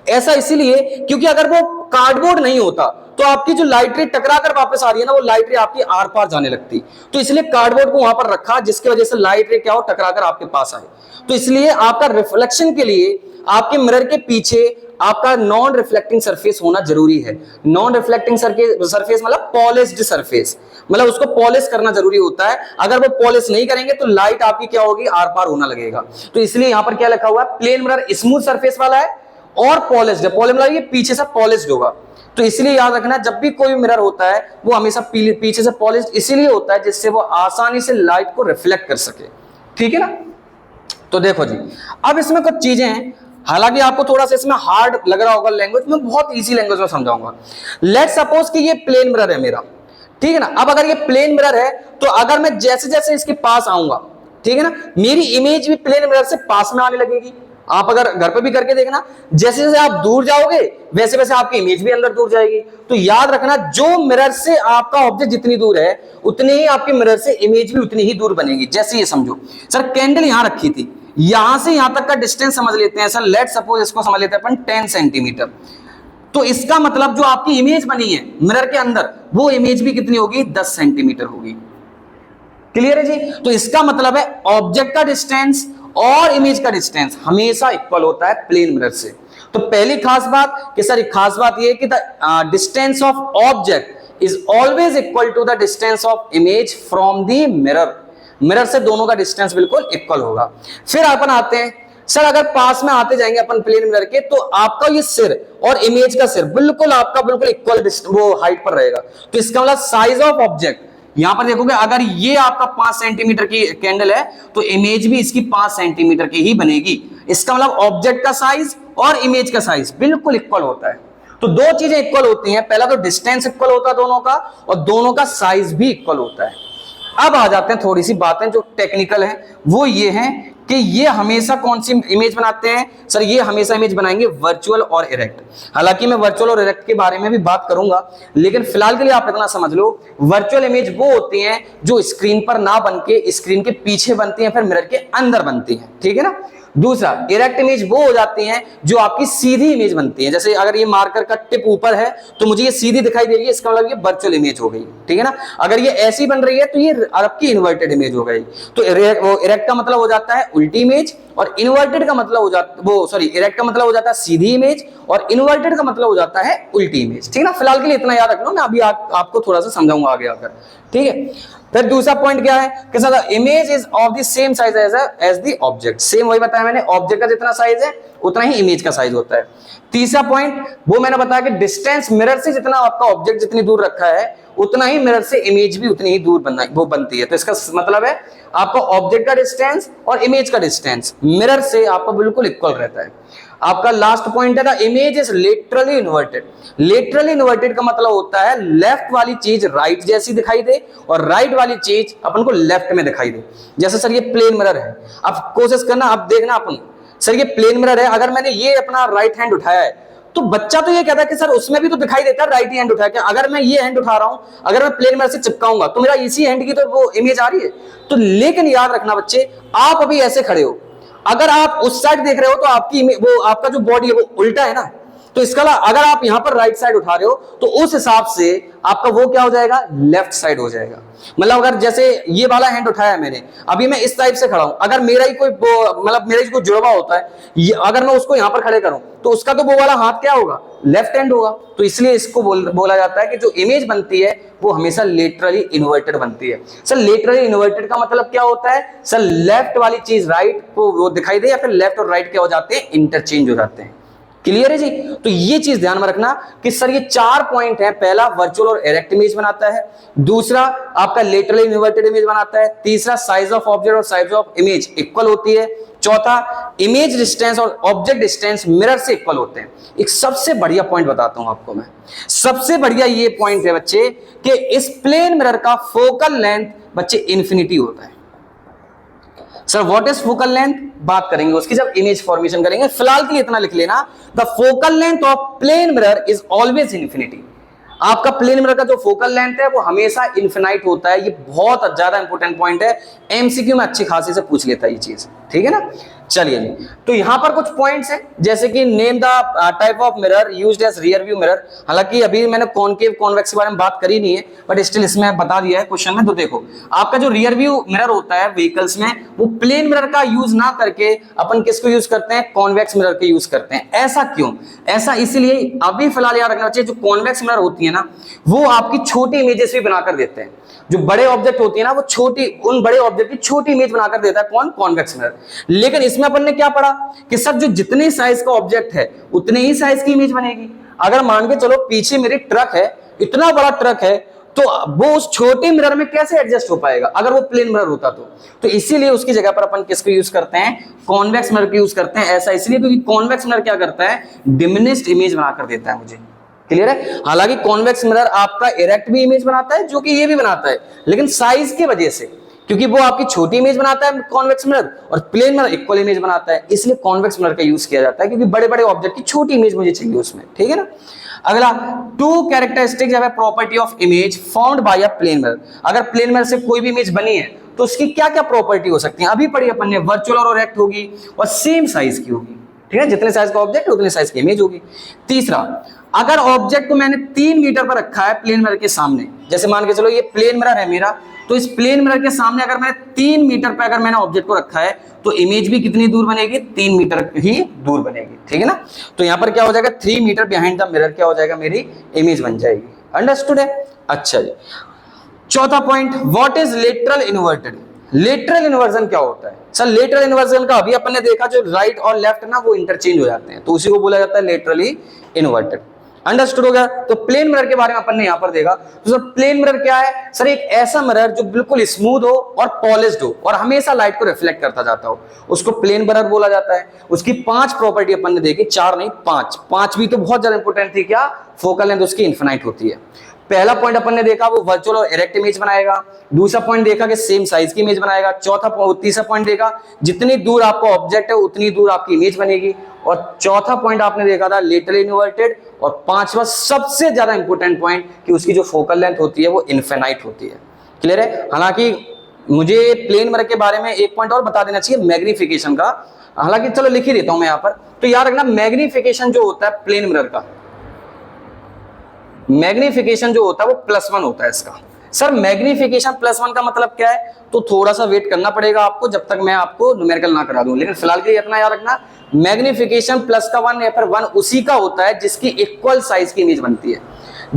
ऐसा इसीलिए क्योंकि अगर वो कार्डबोर्ड नहीं होता तो आपकी जो लाइट रे टकरा कर वापस आ रही है ना, वो लाइट रे आपकी आर पार जाने लगती। तो इसलिए कार्डबोर्ड को वहां पर रखा जिसकी वजह से लाइट रे क्या हो, टकरा कर आपके पास आए। तो इसलिए आपका रिफ्लेक्शन के लिए आपके मिरर के पीछे आपका नॉन रिफ्लेक्टिंग सरफेस होना जरूरी है। नॉन रिफ्लेक्टिंग सरफेस मतलब पॉलिश्ड सरफेस, मतलब उसको पॉलिश करना जरूरी होता है। अगर वो पॉलिश नहीं करेंगे तो लाइट आपकी क्या होगी, आर पार होना लगेगा। तो इसलिए यहां पर क्या लिखा हुआ है, प्लेन मिरर स्मूथ सरफेस वाला है और पॉलिश्ड है। पॉलिश मतलब ये पीछे से पॉलिश्ड होगा। तो इसलिए याद रखना, जब भी कोई मिरर होता है वो हमेशा पीछे से पॉलिश्ड इसीलिए होता है जिससे वो आसानी से लाइट को रिफ्लेक्ट कर सके। ठीक है ना। तो देखो जी, अब इसमें कुछ चीजें हैं, हालांकि आपको थोड़ा सा इसमें हार्ड लग रहा होगा लैंग्वेज में, बहुत इजी लैंग्वेज में समझाऊंगा। लेट्स सपोज कि ये प्लेन मिरर है मेरा, ठीक है ना। अब अगर ये प्लेन मिरर है तो अगर मैं जैसे जैसे इसके पास आऊंगा, ठीक है ना, मेरी इमेज भी प्लेन मिरर से पास में आने लगेगी। आप अगर घर पे भी करके देखना, जैसे जैसे आप दूर जाओगे वैसे वैसे आपकी इमेज भी अंदर दूर जाएगी। तो याद रखना, जो मिरर से आपका ऑब्जेक्ट जितनी दूर है उतने ही आपके मिरर से इमेज भी उतनी ही दूर बनेगी। जैसे ये समझो, सर कैंडल यहां रखी थी, यहां से यहां तक का डिस्टेंस समझ लेते हैं सर। लेट सपोज इसको समझ लेते हैं अपन 10 सेंटीमीटर। तो इसका मतलब जो आपकी इमेज बनी है मिरर के अंदर, वो इमेज भी कितनी होगी, 10 सेंटीमीटर होगी। क्लियर है जी। तो इसका मतलब है ऑब्जेक्ट का डिस्टेंस और इमेज का डिस्टेंस हमेशा इक्वल होता है प्लेन मिरर से। तो पहली खास बात कि सर, खास बात यह कि the distance of object is always equal to the distance of image from the mirror. Mirror से दोनों का डिस्टेंस बिल्कुल इक्वल होगा। फिर अपन आते हैं, सर अगर पास में आते जाएंगे अपन प्लेन मिरर के, तो आपका ये सिर और इमेज का सिर बिल्कुल आपका बिल्कुल इक्वल वो हाइट पर रहेगा। तो इसका मतलब साइज ऑफ ऑब्जेक्ट, यहां पर देखोगे अगर ये आपका 5 सेंटीमीटर की कैंडल है तो इमेज भी इसकी 5 सेंटीमीटर की ही बनेगी। इसका मतलब ऑब्जेक्ट का साइज और इमेज का साइज बिल्कुल इक्वल होता है। तो दो चीजें इक्वल होती हैं, पहला तो डिस्टेंस इक्वल होता है दोनों का, और दोनों का साइज भी इक्वल होता है। अब आ जाते हैं थोड़ी सी बातें जो टेक्निकल हैं, वो ये हैं कि ये हमेशा कौन सी इमेज बनाते हैं, सर ये हमेशा इमेज बनाएंगे वर्चुअल और इरेक्ट। हालांकि मैं वर्चुअल और इरेक्ट के बारे में भी बात करूंगा, लेकिन फिलहाल के लिए आप इतना समझ लो, वर्चुअल इमेज वो होती हैं जो स्क्रीन पर ना बन के स्क्रीन के पीछे बनती हैं, फिर मिरर के अंदर बनती हैं। ठीक है ना। दूसरा, इरेक्ट इमेज वो हो जाती हैं जो आपकी सीधी इमेज बनती है। जैसे अगर ये मार्कर का टिप ऊपर है तो मुझे ये सीधी दिखाई दे रही है, इसका मतलब ये वर्चुअल इमेज हो गई। ठीक है ना। अगर ये ऐसी बन रही है तो ये आपकी इन्वर्टेड इमेज हो गई। तो इरेक्ट का मतलब हो जाता है उल्टी इमेज, और इन्वर्टेड का मतलब हो जाता इरेक्ट का मतलब हो जाता है सीधी इमेज, और इन्वर्टेड का मतलब हो जाता है उल्टी इमेज। ठीक है ना। फिलहाल के लिए इतना याद रख लो, मैं अभी आपको थोड़ा सा समझाऊंगा आगे आकर। ठीक है। फिर दूसरा पॉइंट क्या है कि sir image is of the same size as the object. Same वही बताया मैंने, ऑब्जेक्ट का जितना साइज है उतना ही इमेज का साइज होता है। तीसरा पॉइंट वो मैंने बताया कि डिस्टेंस, मिरर से जितना आपका ऑब्जेक्ट जितनी दूर रखा है उतना ही मिरर से इमेज भी उतनी ही दूर बनती है। तो इसका मतलब है आपका ऑब्जेक्ट का डिस्टेंस और इमेज का डिस्टेंस मिरर से आपका बिल्कुल इक्वल रहता है। आपका लास्ट पॉइंट है the image is laterally inverted. Laterally inverted का मतलब होता है लेफ्ट वाली चीज राइट जैसी दिखाई दे और राइट वाली चीज अपन को लेफ्ट में दिखाई दे। जैसे सर ये प्लेन मिरर है, अब कोशिश करना, अब देखना अपन, सर ये प्लेन मिरर है, अगर मैंने ये अपना राइट हैंड उठाया है तो बच्चा तो ये कहता है कि सर उसमें भी तो दिखाई देता है राइट हैंड उठा के। अगर मैं ये हैंड उठा रहा हूं, अगर मैं प्लेन मिरर से चिपकाऊंगा तो मेरा इसी हैंड की तो वो इमेज आ रही है। तो लेकिन याद रखना बच्चे, आप अभी ऐसे खड़े हो, अगर आप उस साइड देख रहे हो तो आपकी वो आपका जो बॉडी है वो उल्टा है ना। तो इसका अगर आप यहां पर राइट साइड उठा रहे हो तो उस हिसाब से आपका वो क्या हो जाएगा, लेफ्ट साइड हो जाएगा। मतलब अगर जैसे ये वाला हैंड उठाया है मैंने, अभी मैं इस टाइप से खड़ा हूं, अगर मेरा ही कोई मतलब मेरा ही कोई जुड़वा होता है, अगर मैं उसको यहां पर खड़े करूं तो उसका तो वो वाला हाथ क्या होगा, लेफ्ट हैंड होगा। तो इसलिए इसको बोला जाता है कि जो इमेज बनती है वो हमेशा लेटरली इन्वर्टेड बनती है। सर लेटरली इन्वर्टेड का मतलब क्या होता है, सर लेफ्ट वाली चीज राइट को वो दिखाई दे, या फिर लेफ्ट और राइट क्या हो जाते हैं, इंटरचेंज हो जाते हैं। क्लियर है जी। तो ये चीज ध्यान में रखना कि सर ये 4 पॉइंट है, पहला वर्चुअल और इरेक्ट इमेज बनाता है, दूसरा आपका लेटरली इन्वर्टेड इमेज बनाता है, तीसरा साइज ऑफ ऑब्जेक्ट और साइज ऑफ इमेज इक्वल होती है, चौथा इमेज डिस्टेंस और ऑब्जेक्ट डिस्टेंस मिरर से इक्वल होते हैं। एक सबसे बढ़िया पॉइंट बताता हूं आपको मैं, सबसे बढ़िया ये पॉइंट है बच्चे कि इस प्लेन मिरर का फोकल लेंथ बच्चे इंफिनिटी होता है। Sir what is focal length, बात करेंगे उसकी जब इमेज फॉर्मेशन करेंगे। फिलहाल के लिए इतना लिख लेना, the focal length of plane mirror is always infinity. आपका प्लेन मिरर का जो फोकल लेंथ है वो हमेशा इन्फिनाइट होता है। ये बहुत ज्यादा इंपॉर्टेंट पॉइंट है, एमसीक्यू में अच्छी खासी से पूछ लेता है ये चीज, ठीक है ना। चलिए जी, तो यहां पर कुछ पॉइंट्स हैं, जैसे कि name the type of mirror used as rear view mirror. हालांकि अभी मैंने कॉनकेव कॉन्वेक्स के बारे में बात करी नहीं है, बट स्टिल इसमें बता दिया है क्वेश्चन में। तो देखो, आपका जो रियर व्यू मिरर होता है व्हीकल्स में, वो प्लेन मिरर का यूज ना करके अपन किसको यूज करते हैं, कॉन्वेक्स मिरर के यूज करते हैं। ऐसा क्यों? ऐसा इसलिए, अभी फिलहाल याद रखना चाहिए, जो कॉन्वेक्स मिरर होती है ना, वो आपकी छोटी इमेजेस भी बनाकर देते हैं। जो बड़े ऑब्जेक्ट होती है ना, वो छोटी, उन बड़े ऑब्जेक्ट की छोटी इमेज बनाकर देता है कौन, कॉन्वेक्स मिरर। लेकिन इसमें अपन ने क्या पढ़ा कि सर जो जितने साइज का ऑब्जेक्ट है उतने ही साइज की इमेज बनेगी। अगर मान के चलो पीछे मेरी ट्रक है, इतना बड़ा ट्रक है, तो वो उस छोटे मिरर में कैसे एडजस्ट हो पाएगा अगर वो प्लेन मिरर होता तो इसीलिए उसकी जगह पर अपन किसको यूज करते हैं, कॉन्वेक्स मिरर को यूज करते हैं। ऐसा इसलिए क्योंकि कॉन्वेक्स मिरर क्या करता है, डिमिनिश्ड इमेज बनाकर देता है मुझे। क्लियर है? हालांकि कॉन्वेक्स मिरर आपका इरेक्ट भी इमेज बनाता है, जो कि ये भी बनाता है, लेकिन साइज की वजह से, क्योंकि वो आपकी छोटी इमेज बनाता है कॉन्वेक्स मिरर, और प्लेन मिरर इक्वल इमेज बनाता है, इसलिए कॉन्वेक्स मिरर का यूज किया जाता है, क्योंकि बड़े बड़े ऑब्जेक्ट की छोटी इमेज मुझे चाहिए उसमें, ठीक है ना। अगला, two characteristics of property of image found by a plane mirror. अगर प्लेन मिरर से कोई भी इमेज बनी है तो उसकी क्या क्या प्रॉपर्टी हो सकती है, अभी पढ़ी अपन ने, वर्चुअल और इरेक्ट होगी और सेम साइज की होगी, ठीक है। जितने साइज का ऑब्जेक्ट उतने साइज की इमेज होगी। तीसरा, अगर ऑब्जेक्ट को मैंने 3 मीटर पर रखा है प्लेन मिरर के सामने, जैसे मान के चलो ये प्लेन मिरर है मेरा, तो इस प्लेन मिरर के सामने अगर मैंने 3 मीटर पर अगर मैंने ऑब्जेक्ट को रखा है तो इमेज भी कितनी दूर बनेगी, 3 मीटर ही दूर बनेगी, ठीक है ना। तो यहां पर क्या हो जाएगा, 3 मीटर बिहाइंड द मिरर क्या हो जाएगा, मेरी इमेज बन जाएगी। अंडरस्टूड है? अच्छा जी, चौथा point, what is lateral inverted. Lateral inversion क्या होता है? सर लेटरल इन्वर्जन का अभी अपन ने देखा, जो राइट और लेफ्ट ना वो इंटरचेंज हो जाते हैं, तो उसी को बोला जाता है लेटरली इन्वर्टेड। अंडरस्टूड हो गया? तो प्लेन मिरर के बारे में अपन ने यहां पर देखा। तो सर प्लेन मिरर क्या है? सर एक ऐसा मिरर जो बिल्कुल स्मूथ हो और पॉलिश्ड हो और हमेशा लाइट को रिफ्लेक्ट करता जाता हो, उसको प्लेन मिरर बोला जाता है। उसकी 5 प्रॉपर्टी अपन ने देखी, 4 नहीं 5 भी तो बहुत ज्यादा इंपॉर्टेंट थी। क्या? फोकल लेंथ उसकी इनफिनाइट होती है। पहला पॉइंट अपन ने देखा वो वर्चुअल और इरेक्ट इमेज बनाएगा। दूसरा पॉइंट देखा कि सेम साइज की इमेज बनाएगा। तीसरा पॉइंट देखा जितनी दूर आपका ऑब्जेक्ट है उतनी दूर आपकी इमेज बनेगी। और चौथा पॉइंट आपने देखा था लेटरली इन्वर्टेड। और पांचवा सबसे ज्यादा इंपॉर्टेंट पॉइंट कि उसकी जो फोकल लेंथ होती है वो इनफिनाइट होती है। क्लियर है? हालांकि मुझे प्लेन मिरर के बारे में एक पॉइंट और बता देना चाहिए, मैग्निफिकेशन का। हालांकि चलो लिख ही देता हूं मैं यहां पर। तो याद रखना मैग्निफिकेशन जो होता है प्लेन मिरर का, मैग्निफिकेशन जो होता है वो +1 होता है इसका। सर मैग्निफिकेशन +1 का मतलब क्या है? तो थोड़ा सा वेट करना पड़ेगा आपको जब तक मैं आपको न्यूमेरिकल ना करा दूं, लेकिन फिलहाल के लिए इतना याद रखना, मैग्निफिकेशन +1 या फिर 1 उसी का होता है जिसकी इक्वल साइज की इमेज बनती है।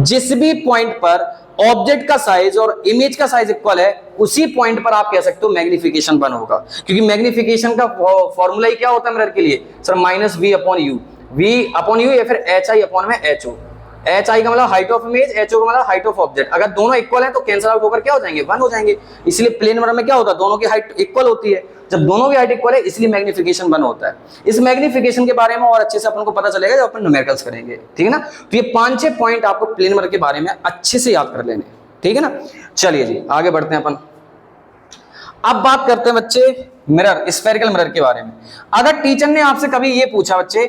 जिस भी पॉइंट पर ऑब्जेक्ट का साइज और इमेज का साइज इक्वल है उसी पॉइंट पर आप कह सकते हो मैग्निफिकेशन 1 होगा। क्योंकि मैग्निफिकेशन का फॉर्मूला ही क्या होता है मिरर के लिए? सर -V/U, V/U या फिर HI/HO। HI का मतलब हाइट ऑफ इमेज, HO का मतलब हाइट ऑफ ऑब्जेक्ट। अगर दोनों इक्वल हैं तो कैंसिल आउट होकर क्या हो जाएंगे? 1 हो जाएंगे। इसलिए प्लेन मिरर में क्या होता है? दोनों की हाइट इक्वल होती है। जब दोनों की हाइट इक्वल है इसलिए मैग्निफिकेशन 1 होता है। इस मैग्निफिकेशन के बारे में और अच्छे से अपन को पता चलेगा जब अपन न्यूमेरिकल्स करेंगे, ठीक है ना। तो ये 5-6 पॉइंट आपको प्लेन मिरर के बारे में अच्छे से याद कर लेने, ठीक है ना। चलिए जी आगे बढ़ते हैं अपन। अब बात करते हैं बच्चे मिरर, स्फेरिकल मिरर के बारे में। अगर टीचर ने आपसे कभी ये पूछा बच्चे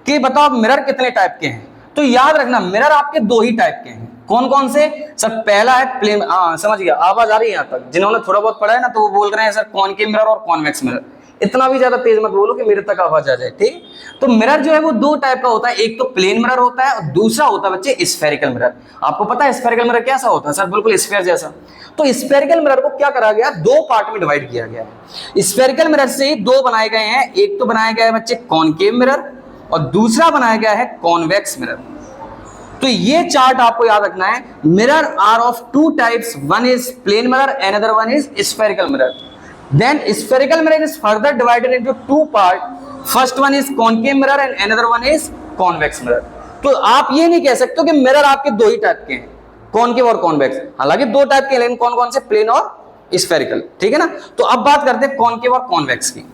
कि बताओ मिरर कितने टाइप के हैं, तो याद रखना मिरर आपके 2 ही टाइप के हैं। कौन कौन से? सर पहला है प्लेन, समझ गया, आवाज आ रही है यहां तक? जिन्होंने थोड़ा बहुत पढ़ा है ना तो वो बोल रहे हैं सर कॉनकेव मिरर और कॉन्वेक्स मिरर। इतना भी ज्यादा तेज मत बोलो कि मेरे तक आवाज आ जाए, ठीक। तो मिरर जो है वो 2 टाइप का होता है, एक तो प्लेन मिरर होता है और दूसरा होता है बच्चे स्फेरिकल मिरर। आपको पता है स्फेरिकल मिरर कैसा होता है? सर बिल्कुल स्फेयर जैसा। तो स्फेरिकल मिरर को क्या करा गया? 2 पार्ट में डिवाइड किया गया है। स्फेरिकल मिरर से ही 2 बनाए गए हैं, एक तो बनाया गया है बच्चे कॉनकेव मिरर और दूसरा बनाया गया है कॉन्वेक्स मिरर। तो ये चार्ट आपको याद रखना है। Mirror are of 2 types, one is plane mirror and other one is spherical mirror. Then spherical mirror is further divided into 2 part, first one is concave mirror and another one is convex mirror. तो आप ये नहीं कह सकते कि mirror आपके 2 ही type के हैं, कॉनकेव और कॉन्वेक्स। हालांकि 2 टाइप के, लेकिन कौन कौन से? प्लेन और स्फेरिकल, ठीक है ना। तो अब बात करते हैं कॉनकेव और कॉन्वेक्स की।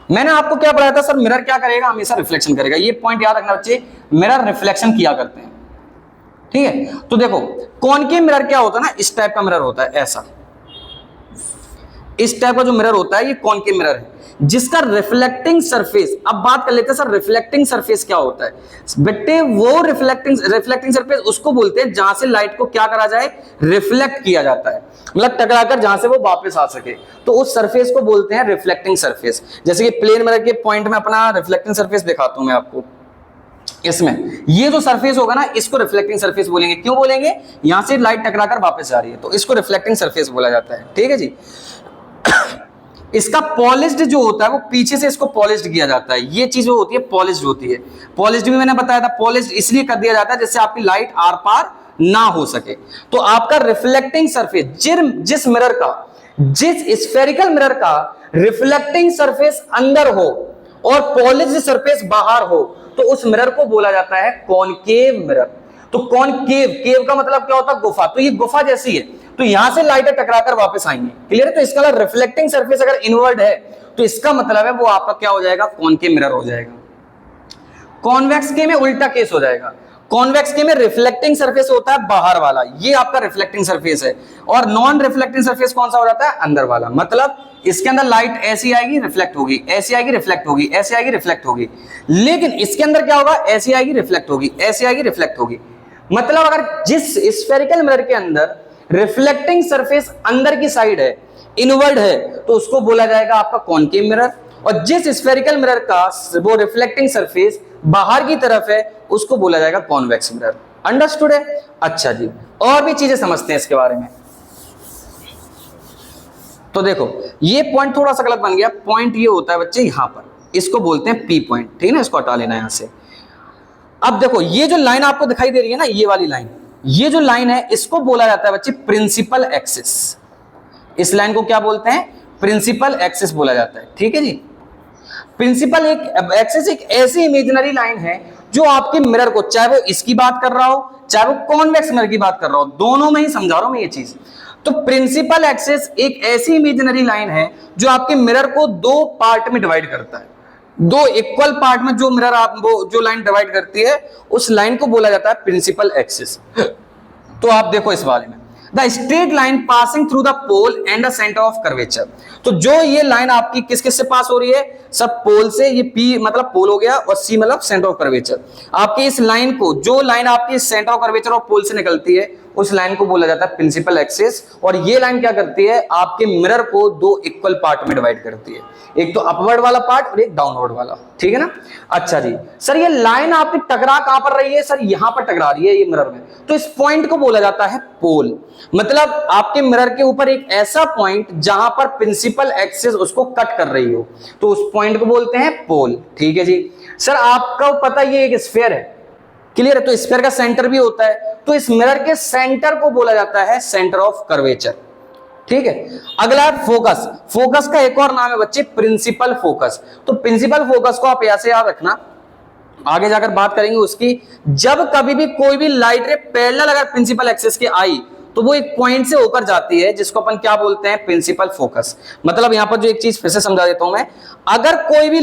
मैंने आपको क्या बताया था? सर मिरर क्या करेगा? हमेशा रिफ्लेक्शन करेगा। ये पॉइंट याद रखना बच्चे, मिरर रिफ्लेक्शन किया करते हैं, ठीक है। तो देखो कॉनकेव मिरर क्या होता है ना, इस टाइप का मिरर होता है ऐसा। इस टाइप का जो मिरर होता है ये कॉनकेव मिरर है, जिसका रिफ्लेक्टिंग सरफेस, अब बात कर लेते हैं सर रिफ्लेक्टिंग सरफेस क्या होता है बेटे। वो रिफ्लेक्टिंग सरफेस उसको बोलते हैं जहां से लाइट को क्या करा जाए, रिफ्लेक्ट किया जाता है, मतलब टकराकर जहां से वो वापस आ सके, तो उस सरफेस को बोलते हैं रिफ्लेक्टिंग सरफेस। जैसे कि प्लेन मिरर के पॉइंट में अपना रिफ्लेक्टिंग सरफेस दिखाता हूं मैं आपको, इसमें ये जो सरफेस होगा ना इसको रिफ्लेक्टिंग सरफेस बोलेंगे। क्यों बोलेंगे, यहां से लाइट टकराकर वापस जा रही है तो इसको रिफ्लेक्टिंग सरफेस बोला जाता है, ठीक है जी। इसका पॉलिश्ड जो होता है वो पीछे से इसको पॉलिश्ड किया जाता है, ये चीज जो होती है पॉलिश्ड होती है। पॉलिश्ड भी मैंने बताया था, पॉलिश्ड इसलिए कर दिया जाता है जिससे आपकी लाइट आर पार ना हो सके। तो आपका रिफ्लेक्टिंग सरफेस जिस मिरर का, जिस स्फेरिकल मिरर का रिफ्लेक्टिंग सरफेस अंदर हो और पॉलिश्ड सरफेस बाहर हो, तो उस मिरर को बोला जाता है कॉनकेव मिरर। तो कॉनकेव, केव का मतलब क्या होता है, गुफा, तो ये गुफा जैसी है, तो यहां से लाइटें टकराकर वापस आएंगी, क्लियर है। तो इसका रिफ्लेक्टिंग सरफेस अगर इनवर्ड है तो इसका मतलब है वो आपका क्या हो जाएगा, कॉनकेव मिरर हो जाएगा। कॉन्वेक्स के में उल्टा केस हो जाएगा, कॉन्वेक्स के में रिफ्लेक्टिंग सरफेस होता है बाहर वाला, ये आपका रिफ्लेक्टिंग सरफेस है, और नॉन रिफ्लेक्टिंग सरफेस कौन सा हो जाता है, अंदर वाला। मतलब इसके अंदर लाइट ऐसी आएगी रिफ्लेक्ट होगी, ऐसी आएगी रिफ्लेक्ट होगी, ऐसी आएगी रिफ्लेक्ट होगी, लेकिन इसके अंदर क्या होगा, ऐसी आएगी रिफ्लेक्ट होगी, ऐसी आएगी रिफ्लेक्ट होगी। मतलब अगर जिस स्फेरिकल मिरर के अंदर रिफ्लेक्टिंग सरफेस अंदर की साइड है, इनवर्ड है, तो उसको बोला जाएगा आपका कॉनकेव मिरर, और जिस स्फेरिकल मिरर का वो रिफ्लेक्टिंग सरफेस बाहर की तरफ है उसको बोला जाएगा कॉन्वेक्स मिरर। अंडरस्टूड है। अच्छा जी, और भी चीजें समझते हैं इसके बारे में। तो देखो ये पॉइंट थोड़ा सा गलत बन गया, पॉइंट ये होता है बच्चे यहां पर, इसको बोलते हैं पी पॉइंट, ठीक है ना, इसको हटा लेना यहां से। अब देखो ये जो लाइन आपको दिखाई दे रही है ना, ये वाली लाइन, ये जो लाइन है इसको बोला जाता है बच्चे प्रिंसिपल एक्सिस। इस लाइन को क्या बोलते हैं, प्रिंसिपल एक्सिस बोला जाता है, ठीक है जी। प्रिंसिपल एक एक्सिस एक ऐसी इमेजिनरी लाइन है जो आपके मिरर को, चाहे वो इसकी बात कर रहा हो चाहे वो कॉन्वेक्स मिरर की बात कर रहा हो, दोनों में ही समझा रहा हूं मैं ये चीज। तो प्रिंसिपल एक्सिस एक ऐसी इमेजिनरी लाइन है जो आपके मिरर को दो पार्ट में डिवाइड करता है, दो इक्वल पार्ट में जो मिरर आप वो जो लाइन डिवाइड करती है उस लाइन को बोला जाता है प्रिंसिपल एक्सिस। तो आप देखो इस बारे में, the straight line passing through the pole and the centre of curvature. तो जो ये लाइन आपकी किस किस से पास हो रही है, सब पोल से, ये पी मतलब पोल हो गया और सी मतलब सेंटर ऑफ कर्वेचर। आपकी इस लाइन को, जो लाइन आपकी सेंटर ऑफ कर्वेचर और पोल से निकलती है उस लाइन को बोला जाता है प्रिंसिपल एक्सिस। और ये लाइन क्या करती है, आपके मिरर को दो इक्वल पार्ट में डिवाइड करती है, एक तो अपवर्ड वाला पार्ट और एक डाउनवर्ड वाला, ठीक है ना। अच्छा जी, सर ये लाइन आपकी टकरा कहां पर रही है, सर यहां पर टकरा रही है ये मिरर में, तो इस पॉइंट को बोला जाता है पोल। मतलब आपके मिरर के ऊपर एक ऐसा पॉइंट जहां पर प्रिंसिपल एक्सिस उसको कट कर रही हो, तो उस पॉइंट को बोलते हैं पोल, ठीक है जी। सर आपको पता ये एक स्फीयर है, क्लियर है, तो स्फीयर का सेंटर भी होता है, तो इस मिरर के सेंटर को बोला जाता है सेंटर ऑफ कर्वेचर, ठीक है। अगला है फोकस। फोकस का एक और नाम है बच्चे प्रिंसिपल फोकस। तो प्रिंसिपल फोकस को आप ऐसे याद रखना, आगे जाकर बात करेंगे उसकी। जब कभी भी कोई भी लाइट रे पैरेलल अगर प्रिंसिपल एक्सिस के आई तो वो एक पॉइंट से होकर जाती है जिसको अपन क्या बोलते हैं, प्रिंसिपल फोकस। मतलब यहां पर जो एक चीज फिर से समझा देता हूं मैं, अगर कोई भी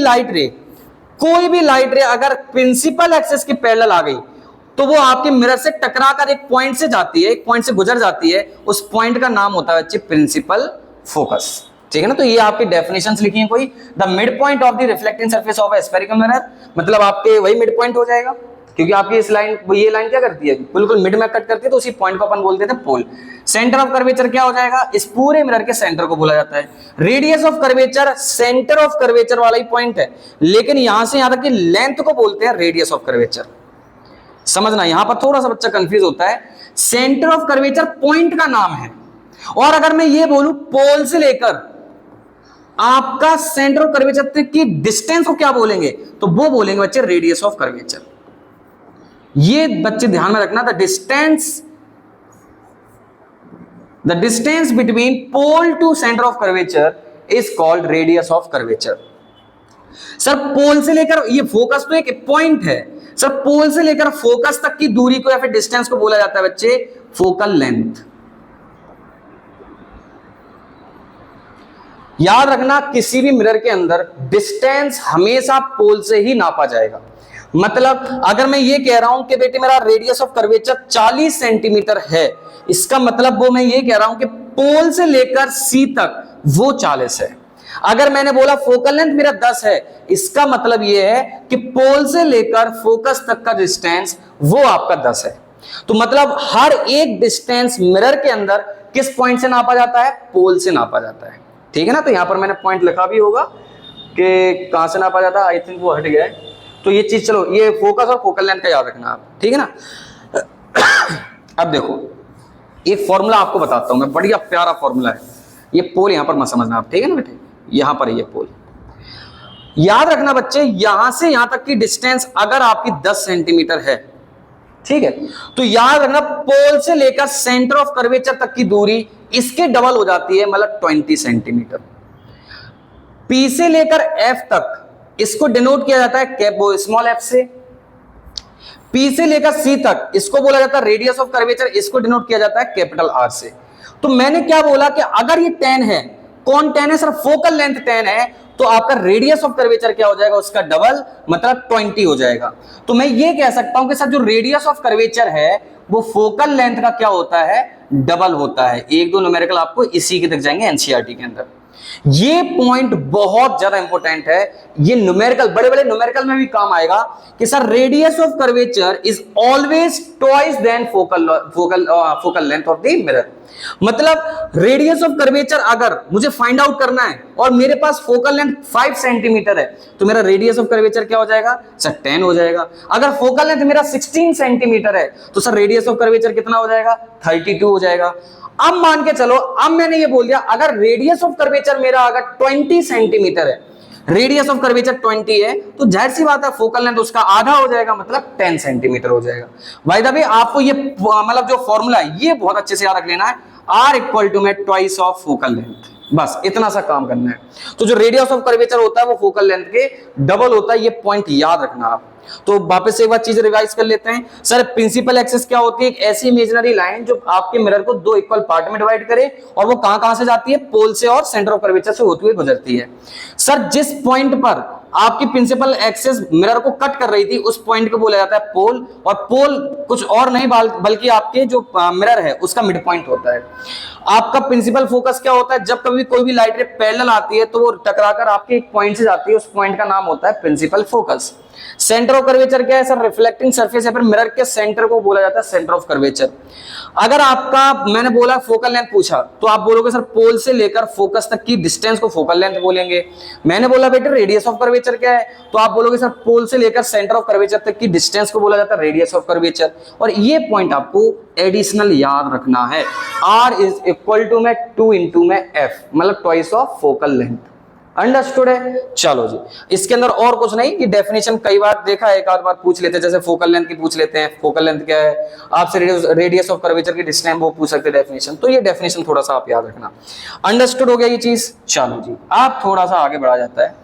लाइट रे अगर प्रिंसिपल एक्सिस के पैरेलल आ गई तो वो आपके मिरर से टकराकर एक पॉइंट से जाती है, एक पॉइंट से गुजर जाती है, उस पॉइंट का नाम होता है बच्चे प्रिंसिपल फोकस, ठीक है ना। तो ये आपकी डेफिनेशंस लिखी है कोई, the mid point of the reflecting surface of A spherical mirror, मतलब आपके वही मिड पॉइंट हो जाएगा, क्योंकि आपकी इस लाइन, ये लाइन क्या करती है, बिल्कुल मिड में कट करती है, तो उसी पॉइंट को अपन बोलते थे पोल। सेंटर ऑफ कर्वेचर क्या हो जाएगा, इस पूरे मिरर के सेंटर को बोला जाता है। Radius of curvature centre of curvature वाला ही पॉइंट है, लेकिन यहां से यहां तक की लेंथ को बोलते हैं रेडियस ऑफ कर्वेचर। समझना, यहां पर थोड़ा सा बच्चा कंफ्यूज होता है। सेंटर ऑफ कर्वेचर पॉइंट का नाम है, और अगर मैं ये बोलूं पोल से लेकर आपका सेंटर ऑफ कर्वेचर की डिस्टेंस को क्या बोलेंगे, तो वो बोलेंगे बच्चे रेडियस ऑफ कर्वेचर। ये बच्चे ध्यान में रखना, the distance between pole to centre of curvature is called radius of curvature. Sir pole से लेकर, ये फोकस तो एक पॉइंट है, सर पोल से लेकर फोकस तक की दूरी को या फिर डिस्टेंस को बोला जाता है बच्चे फोकल लेंथ। याद रखना, किसी भी मिरर के अंदर डिस्टेंस हमेशा पोल से ही नापा जाएगा। मतलब अगर मैं ये कह रहा हूं कि बेटे मेरा रेडियस ऑफ कर्वेचर 40 सेंटीमीटर है, इसका मतलब वो मैं ये कह रहा हूं कि पोल से लेकर सी तक वो 40 है। अगर मैंने बोला फोकल लेंथ मेरा 10 है, इसका मतलब यह है कि पोल से लेकर फोकस तक का डिस्टेंस वो आपका 10 है। तो मतलब हर एक डिस्टेंस मिरर के अंदर किस पॉइंट से नापा जाता है? पोल से नापा जाता है। ठीक है ना? तो यहां पर मैंने पॉइंट लिखा भी होगा कि कहां से नापा जाता है, आई थिंक वो हट गया है। तो ये चीज, चलो ये फोकस और फोकल लेंथ का याद रखना आप, ठीक है ना। अब देखो एक फॉर्मूला आपको बताता हूं मैं, बढ़िया प्यारा फॉर्मूला है। ये पोल यहां पर मत समझना आप, ठीक है ना बेटे, यहां पर ये पोल याद रखना बच्चे। यहां से यहां तक की डिस्टेंस अगर आपकी 10 सेंटीमीटर है, ठीक है, तो याद रखना पोल से लेकर सेंटर ऑफ कर्वेचर तक की दूरी इसके डबल हो जाती है, मतलब 20 सेंटीमीटर। पी से लेकर एफ तक इसको डिनोट किया जाता है स्मॉल एफ से। पी से लेकर सी तक इसको बोला जाता है रेडियस ऑफ कर्वेचर, इसको डिनोट किया जाता है कैपिटल आर से। तो मैंने क्या बोला कि अगर ये 10 है, कौन 10 है सर? फोकल लेंथ 10 है, तो आपका रेडियस ऑफ कर्वेचर क्या हो जाएगा? उसका डबल, मतलब 20 हो जाएगा। तो मैं ये कह सकता हूं कि सर जो रेडियस ऑफ कर्वेचर है वो फोकल लेंथ का क्या होता है? डबल होता है। एक दो न्यूमेरिकल आपको इसी के दिख जाएंगे एनसीईआरटी के अंदर। ये पॉइंट बहुत ज्यादा इंपॉर्टेंट है, ये न्यूमेरिकल, बड़े बड़े न्यूमेरिकल में भी काम आएगा कि sir radius of curvature is always twice then focal length of the mirror. मतलब रेडियस ऑफ कर्वेचर अगर मुझे फाइंड आउट करना है और मेरे पास फोकल लेंथ 5 सेंटीमीटर है, तो मेरा रेडियस ऑफ कर्वेचर क्या हो जाएगा सर? 10 हो जाएगा। अगर फोकल लेंथ मेरा 16 सेंटीमीटर है, तो सर रेडियस ऑफ कर्वेचर कितना हो जाएगा? 32 हो जाएगा। अब मान के चलो, अब मैंने ये बोल दिया अगर रेडियस ऑफ कर्वेचर मेरा अगर 20 सेंटीमीटर है, रेडियस ऑफ कर्वेचर 20 है, तो जाहिर सी बात है फोकल लेंथ उसका आधा हो जाएगा, मतलब 10 सेंटीमीटर हो जाएगा। भाई दबे आपको ये मतलब जो फॉर्मूला है ये बहुत अच्छे से याद रख लेना है, आर इक्वल टू में ट्वाइस ऑफ फोकल लेंथ, बस इतना सा काम करना है। तो जो रेडियस ऑफ कर्वेचर होता है वो फोकल लेंथ के डबल होता है, ये पॉइंट याद रखना आप। तो वापस से एक बार चीज रिवाइज कर लेते हैं। सर प्रिंसिपल एक्सिस क्या होती है? एक ऐसी इमेजिनरी लाइन जो आपके मिरर को दो इक्वल पार्ट में डिवाइड करे, और वो कहां से जाती है? पोल से और सेंटर ऑफ कर्वेचर से होती हुई गुजरती है। सर जिस पॉइंट पर आपकी प्रिंसिपल एक्सिस मिरर को कट कर रही थी उस पॉइंट को बोला जाता है पोल, और पोल कुछ और नहीं बल्कि आपके जो मिरर है उसका मिड पॉइंट होता है। आपका प्रिंसिपल फोकस क्या होता है? जब कभी कोई भी लाइट रे पैरेलल आती है तो वो टकराकर आपके एक पॉइंट से जाती है, उस पॉइंट का नाम होता है principal focus. Centre of curvature क्या है सर? रिफ्लेक्टिंग सरफेस है, फिर मिरर के सेंटर को बोला जाता है सेंटर ऑफ कर्वेचर। अगर आपका मैंने बोला फोकल लेंथ पूछा तो आप बोलोगे सर पोल से लेकर फोकस तक की डिस्टेंस को फोकल लेंथ बोलेंगे। मैंने बोला बेटे रेडियस ऑफ कर्वेचर क्या है, तो आप बोलोगे सर पोल से लेकर सेंटर ऑफ कर्वेचर तक की डिस्टेंस को बोला जाता है रेडियस ऑफ कर्वेचर। और ये पॉइंट आपको एडिशनल याद रखना है, R इज इक्वल टू में 2 इंटू में F, मतलब twice of focal length. Understood है? चलो जी, इसके अंदर और कुछ नहीं, ये डेफिनेशन कई बार देखा है, एक आध बार पूछ लेते हैं, जैसे फोकल लेंथ की पूछ लेते हैं, फोकल लेंथ क्या है, आपसे रेडियस ऑफ कर्वेचर की डिस्टेंस वो पूछ सकते हैं डेफिनेशन, तो ये डेफिनेशन थोड़ा सा आप याद रखना। अंडरस्टूड हो गया ये चीज? चलो जी, आप थोड़ा सा आगे बढ़ा जाता है।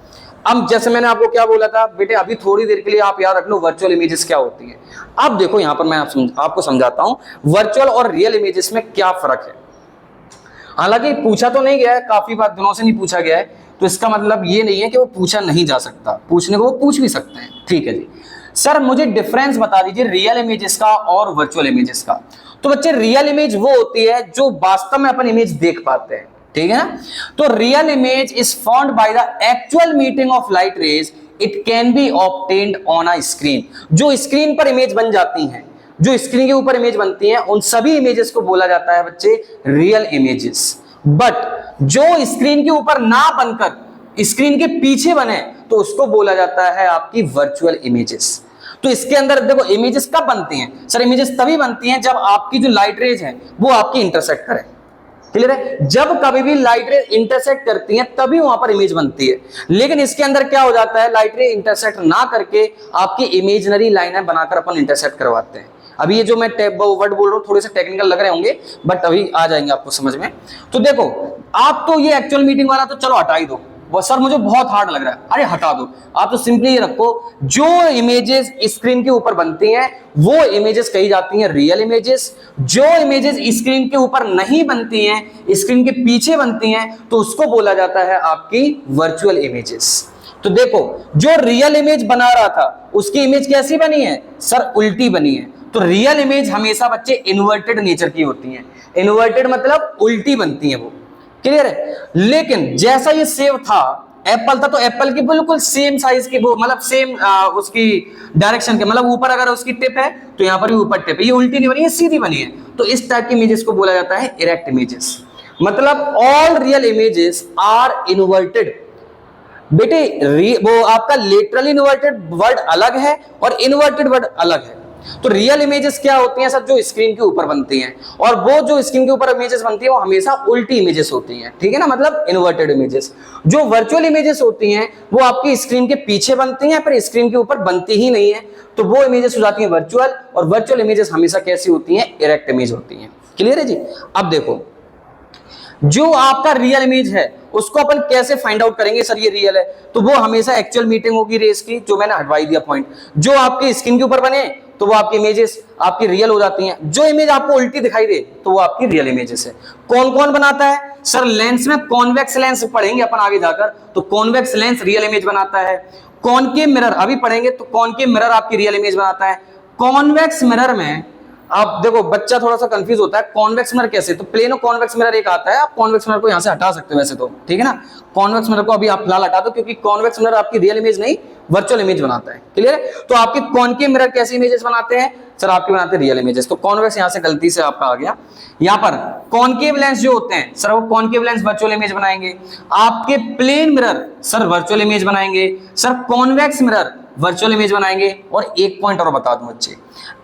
अब जैसे मैंने आपको क्या बोला था बेटे, अभी थोड़ी देर के लिए आप याद रख लो वर्चुअल इमेजेस क्या होती है। अब देखो यहां पर मैं आपको समझाता हूं वर्चुअल और रियल इमेजेस में क्या फर्क है। हालांकि पूछा तो नहीं गया है, काफी बार दिनों से नहीं पूछा गया है, तो इसका मतलब ये नहीं है कि वो पूछा नहीं जा सकता, पूछने को वो पूछ भी सकते हैं। ठीक है जी, सर मुझे डिफरेंस बता दीजिए रियल इमेजेस का और वर्चुअल इमेजेस का। तो बच्चे रियल इमेज वो होती है जो वास्तव में अपन इमेज देख पाते हैं, ठीक है ना। तो real image is found by the actual meeting of light rays, it can be obtained on a screen. जो स्क्रीन पर इमेज बन जाती हैं, जो स्क्रीन के ऊपर इमेज बनती हैं, उन सभी इमेजेस को बोला जाता है बच्चे रियल इमेजेस। बट जो स्क्रीन के ऊपर ना बनकर स्क्रीन के पीछे बने तो उसको बोला जाता है आपकी वर्चुअल इमेजेस। तो इसके अंदर देखो इमेजेस कब बनती हैं सर? इमेजेस तभी बनती हैं जब आपकी जो लाइट रेज है वो आपकी इंटरसेक्ट करे। क्लियर है? जब कभी भी लाइट रे इंटरसेक्ट करती हैं तभी वहां पर इमेज बनती है। लेकिन इसके अंदर क्या हो जाता है, लाइट रे इंटरसेक्ट ना करके आपकी इमेजिनरी लाइनें बनाकर अपन इंटरसेक्ट करवाते हैं। अभी ये जो मैं वर्ड बोल रहा हूँ थोड़े से टेक्निकल लग रहे होंगे, बट अभी आ जाएंगे आपको समझ में। तो देखो आप तो ये एक्चुअल मीटिंग वाला तो चलो हटा ही दो, वो सर मुझे बहुत हार्ड लग रहा है, अरे हटा दो। आप तो सिंपली ये रखो जो इमेजेस स्क्रीन के ऊपर बनती हैं वो इमेजेस कही जाती हैं रियल इमेजेस। जो इमेजेस स्क्रीन के ऊपर नहीं बनती हैं, स्क्रीन के पीछे बनती हैं, तो उसको बोला जाता है आपकी वर्चुअल इमेजेस। तो देखो जो रियल इमेज बना रहा था उसकी इमेज कैसी बनी है सर? उल्टी बनी है। तो रियल इमेज हमेशा बच्चे इन्वर्टेड नेचर की होती हैं। इन्वर्टेड मतलब उल्टी बनती है वो। क्लियर है। लेकिन जैसा ये सेव था, एप्पल था, तो एप्पल की बिल्कुल सेम साइज की, वो मतलब सेम उसकी डायरेक्शन के, मतलब ऊपर अगर उसकी टिप है तो यहाँ पर भी ऊपर टिप है, ये उल्टी नहीं बनी है, सीधी बनी है। तो इस टाइप की इमेजेस को बोला जाता है इरेक्ट इमेजेस। मतलब all real images are inverted. बेटे वो आपका लिटरली इन्वर्टेड वर्ड अलग है और इन्वर्टेड वर्ड अलग है। तो रियल इमेजेस क्या होती हैं सर, जो स्क्रीन के ऊपर बनती हैं, और वो जो स्क्रीन के ऊपर इमेजेस बनती है वो हमेशा उल्टी इमेजेस होती हैं, ठीक है ना, मतलब इन्वर्टेड इमेजेस। जो वर्चुअल इमेजेस होती हैं वो आपकी स्क्रीन के पीछे बनती हैं पर स्क्रीन के ऊपर बनती ही नहीं है, तो वो इमेजेस हो जाती हैं वर्चुअल। और वर्चुअल इमेजेस हमेशा कैसी होती हैं, इरेक्ट इमेज होती हैं। क्लियर है जी। अब देखो जो आपका रियल इमेज है उसको अपन कैसे फाइंड आउट करेंगे सर ये रियल है, तो वो हमेशा एक्चुअल मीटिंग होगी रेस की, जो मैंने हटवाई दिया पॉइंट। जो आपकी स्क्रीन के ऊपर बने तो वो आपकी इमेजेस आपकी रियल हो जाती हैं, जो इमेज आपको उल्टी दिखाई दे तो वो आपकी रियल इमेजेस है। कौन कौन बनाता है सर, लेंस में कॉन्वेक्स लेंस पढ़ेंगे अपन आगे जाकर, तो कॉन्वेक्स लेंस रियल इमेज बनाता है। कॉनकेव मिरर अभी पढ़ेंगे, तो कॉनकेव मिरर आपकी रियल इमेज बनाता है। कॉन्वेक्स मिरर में आप देखो बच्चा थोड़ा सा कंफ्यूज होता है, कॉन्वेक्स मिरर कैसे, तो प्लेन कॉन्वेक्स मिरर एक आता है, आप कॉन्वेक्स मिरर को यहां से हटा सकते हो वैसे तो, ठीक है ना। कॉन्वेक्स मिरर को अभी आप फिलहाल हटा दो, क्योंकि कॉन्वेक्स मिरर आपकी रियल इमेज नहीं वर्चुअल इमेज बनाता है। क्लियर है। तो आपके कॉनकेव मिरर कैसी इमेजेस बनाते हैं सर, आपके बनाते हैं रियल इमेजेस। तो कॉन्वेक्स यहां से गलती से आपका आ गया। यहां पर कॉनकेव लेंस जो होते हैं सर, वो कॉनकेव लेंस वर्चुअल इमेज बनाएंगे। आपके plane mirror sir virtual image बनाएंगे। Sir convex mirror virtual image बनाएंगे। और एक पॉइंट और बता दूं बच्चे,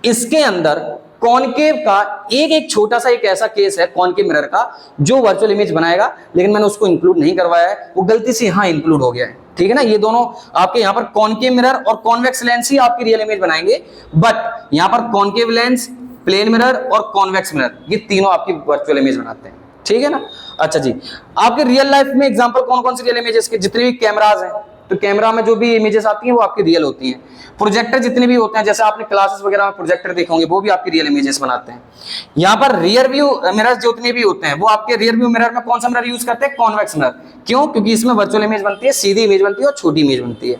इसके अंदर कॉनकेव का एक छोटा सा एक ऐसा केस है कॉनकेव मिरर का जो वर्चुअल इमेज बनाएगा, लेकिन मैंने उसको इंक्लूड नहीं करवाया है, वो गलती से यहां इंक्लूड हो गया है, ठीक है ना। ये दोनों आपके यहां पर कॉनकेव मिरर और कॉन्वेक्स लेंस ही आपकी रियल इमेज बनाएंगे, बट यहां पर कॉनकेव लेंस, प्लेन मिरर और कॉन्वेक्स मिरर ये तीनों आपकी वर्चुअल इमेज बनाते हैं, ठीक है ना। अच्छा जी, आपके रियल लाइफ में एग्जांपल कौन कौन सी रियल इमेजेस के, जितने भी कैमराज हैं तो कैमरा में जो भी इमेजेस आती हैं वो आपकी रियल होती हैं। प्रोजेक्टर जितने भी होते हैं, जैसे आपने क्लासेस वगैरह में प्रोजेक्टर देखे होंगे, वो भी आपकी रियल इमेजेस बनाते हैं। यहाँ पर रियर व्यू मिरर जितने भी होते हैं वो आपके रियर व्यू मिरर में कौन सा मिरर यूज करते हैं, कॉन्वेक्स मिरर। क्यों, क्योंकि इसमें वर्चुअल इमेज बनती है, सीधी इमेज बनती है और छोटी इमेज बनती है।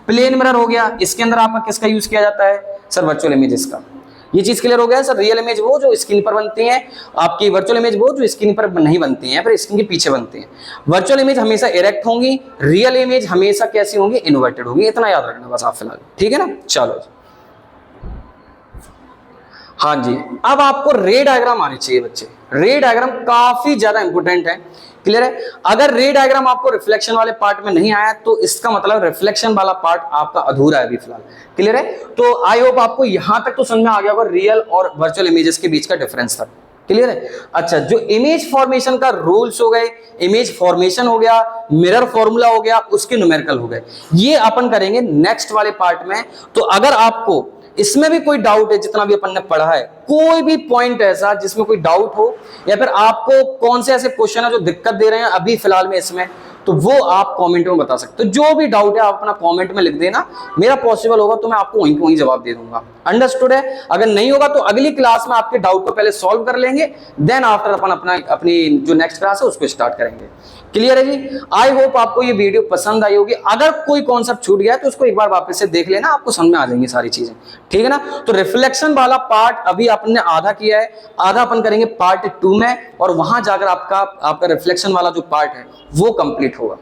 प्लेन मिरर हो गया, इसके अंदर आपका किसका यूज किया जाता है सर, वर्चुअल इमेजेस का। ये चीज क्लियर हो गया सर। रियल इमेज वो जो स्क्रीन पर बनती है, आपकी वर्चुअल इमेज वो जो स्क्रीन पर नहीं बनती है, पर स्क्रीन के पीछे बनती है। वर्चुअल इमेज हमेशा इरेक्ट होंगी, रियल इमेज हमेशा कैसी होंगी, इन्वर्टेड होंगी। इतना याद रखना बस आप फिलहाल, ठीक है ना। चलो हाँ जी, अब आपको रे डायग्राम आनी चाहिए बच्चे। रे डायग्राम काफी ज्यादा इंपॉर्टेंट है। क्लियर है। अगर रे डायग्राम आपको रिफ्लेक्शन वाले पार्ट में नहीं आया तो इसका मतलब रिफ्लेक्शन वाला पार्ट आपका अधूरा है अभी फिलहाल। क्लियर है। तो आई होप आपको यहां तक तो समझ में आ गया होगा रियल और वर्चुअल इमेजेस के बीच का डिफरेंस था। क्लियर है। अच्छा, जो इमेज फॉर्मेशन का रूल्स हो गए, इमेज फॉर्मेशन हो गया, मिरर फॉर्मूला हो गया, उसके न्यूमेरिकल हो गए, ये अपन करेंगे नेक्स्ट वाले पार्ट में। तो अगर आपको इसमें भी कोई डाउट है, जितना भी अपन ने पढ़ा है, कोई भी पॉइंट ऐसा जिसमें कोई डाउट हो, या फिर आपको कौन से ऐसे क्वेश्चन है जो दिक्कत दे रहे हैं अभी फिलहाल में इसमें, तो वो आप कमेंट में बता सकते हो। जो भी डाउट है आप अपना कमेंट में लिख देना, मेरा पॉसिबल होगा तो मैं आपको वहीं वहीं जवाब दे दूंगा। अंडरस्टूड है। अगर नहीं होगा तो अगली क्लास में आपके डाउट को पहले सॉल्व कर लेंगे, देन आफ्टर अपन अपनी जो नेक्स्ट क्लास है उसको स्टार्ट करेंगे। क्लियर है जी। आई होप आपको ये वीडियो पसंद आई होगी। अगर कोई कॉन्सेप्ट छूट गया है तो उसको एक बार वापस से देख लेना, आपको समझ में आ जाएंगी सारी चीजें, ठीक है ना। तो रिफ्लेक्शन वाला पार्ट अभी आपने आधा किया है, आधा अपन करेंगे पार्ट 2 में, और वहां जाकर आपका रिफ्लेक्शन वाला जो पार्ट है वो कंप्लीट होगा।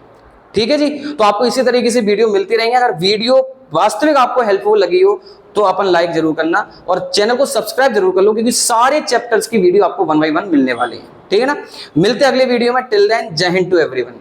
ठीक है जी। तो आपको इसी तरीके से वीडियो मिलती रहेंगे। अगर वीडियो वास्तविक आपको हेल्पफुल लगी हो तो अपन लाइक जरूर करना और चैनल को सब्सक्राइब जरूर कर लो, क्योंकि सारे चैप्टर्स की वीडियो आपको 1 बाय 1 मिलने वाली है। ठीक है ना। मिलते हैं अगले वीडियो में। टिल देन, जय हिंद टू एवरीवन।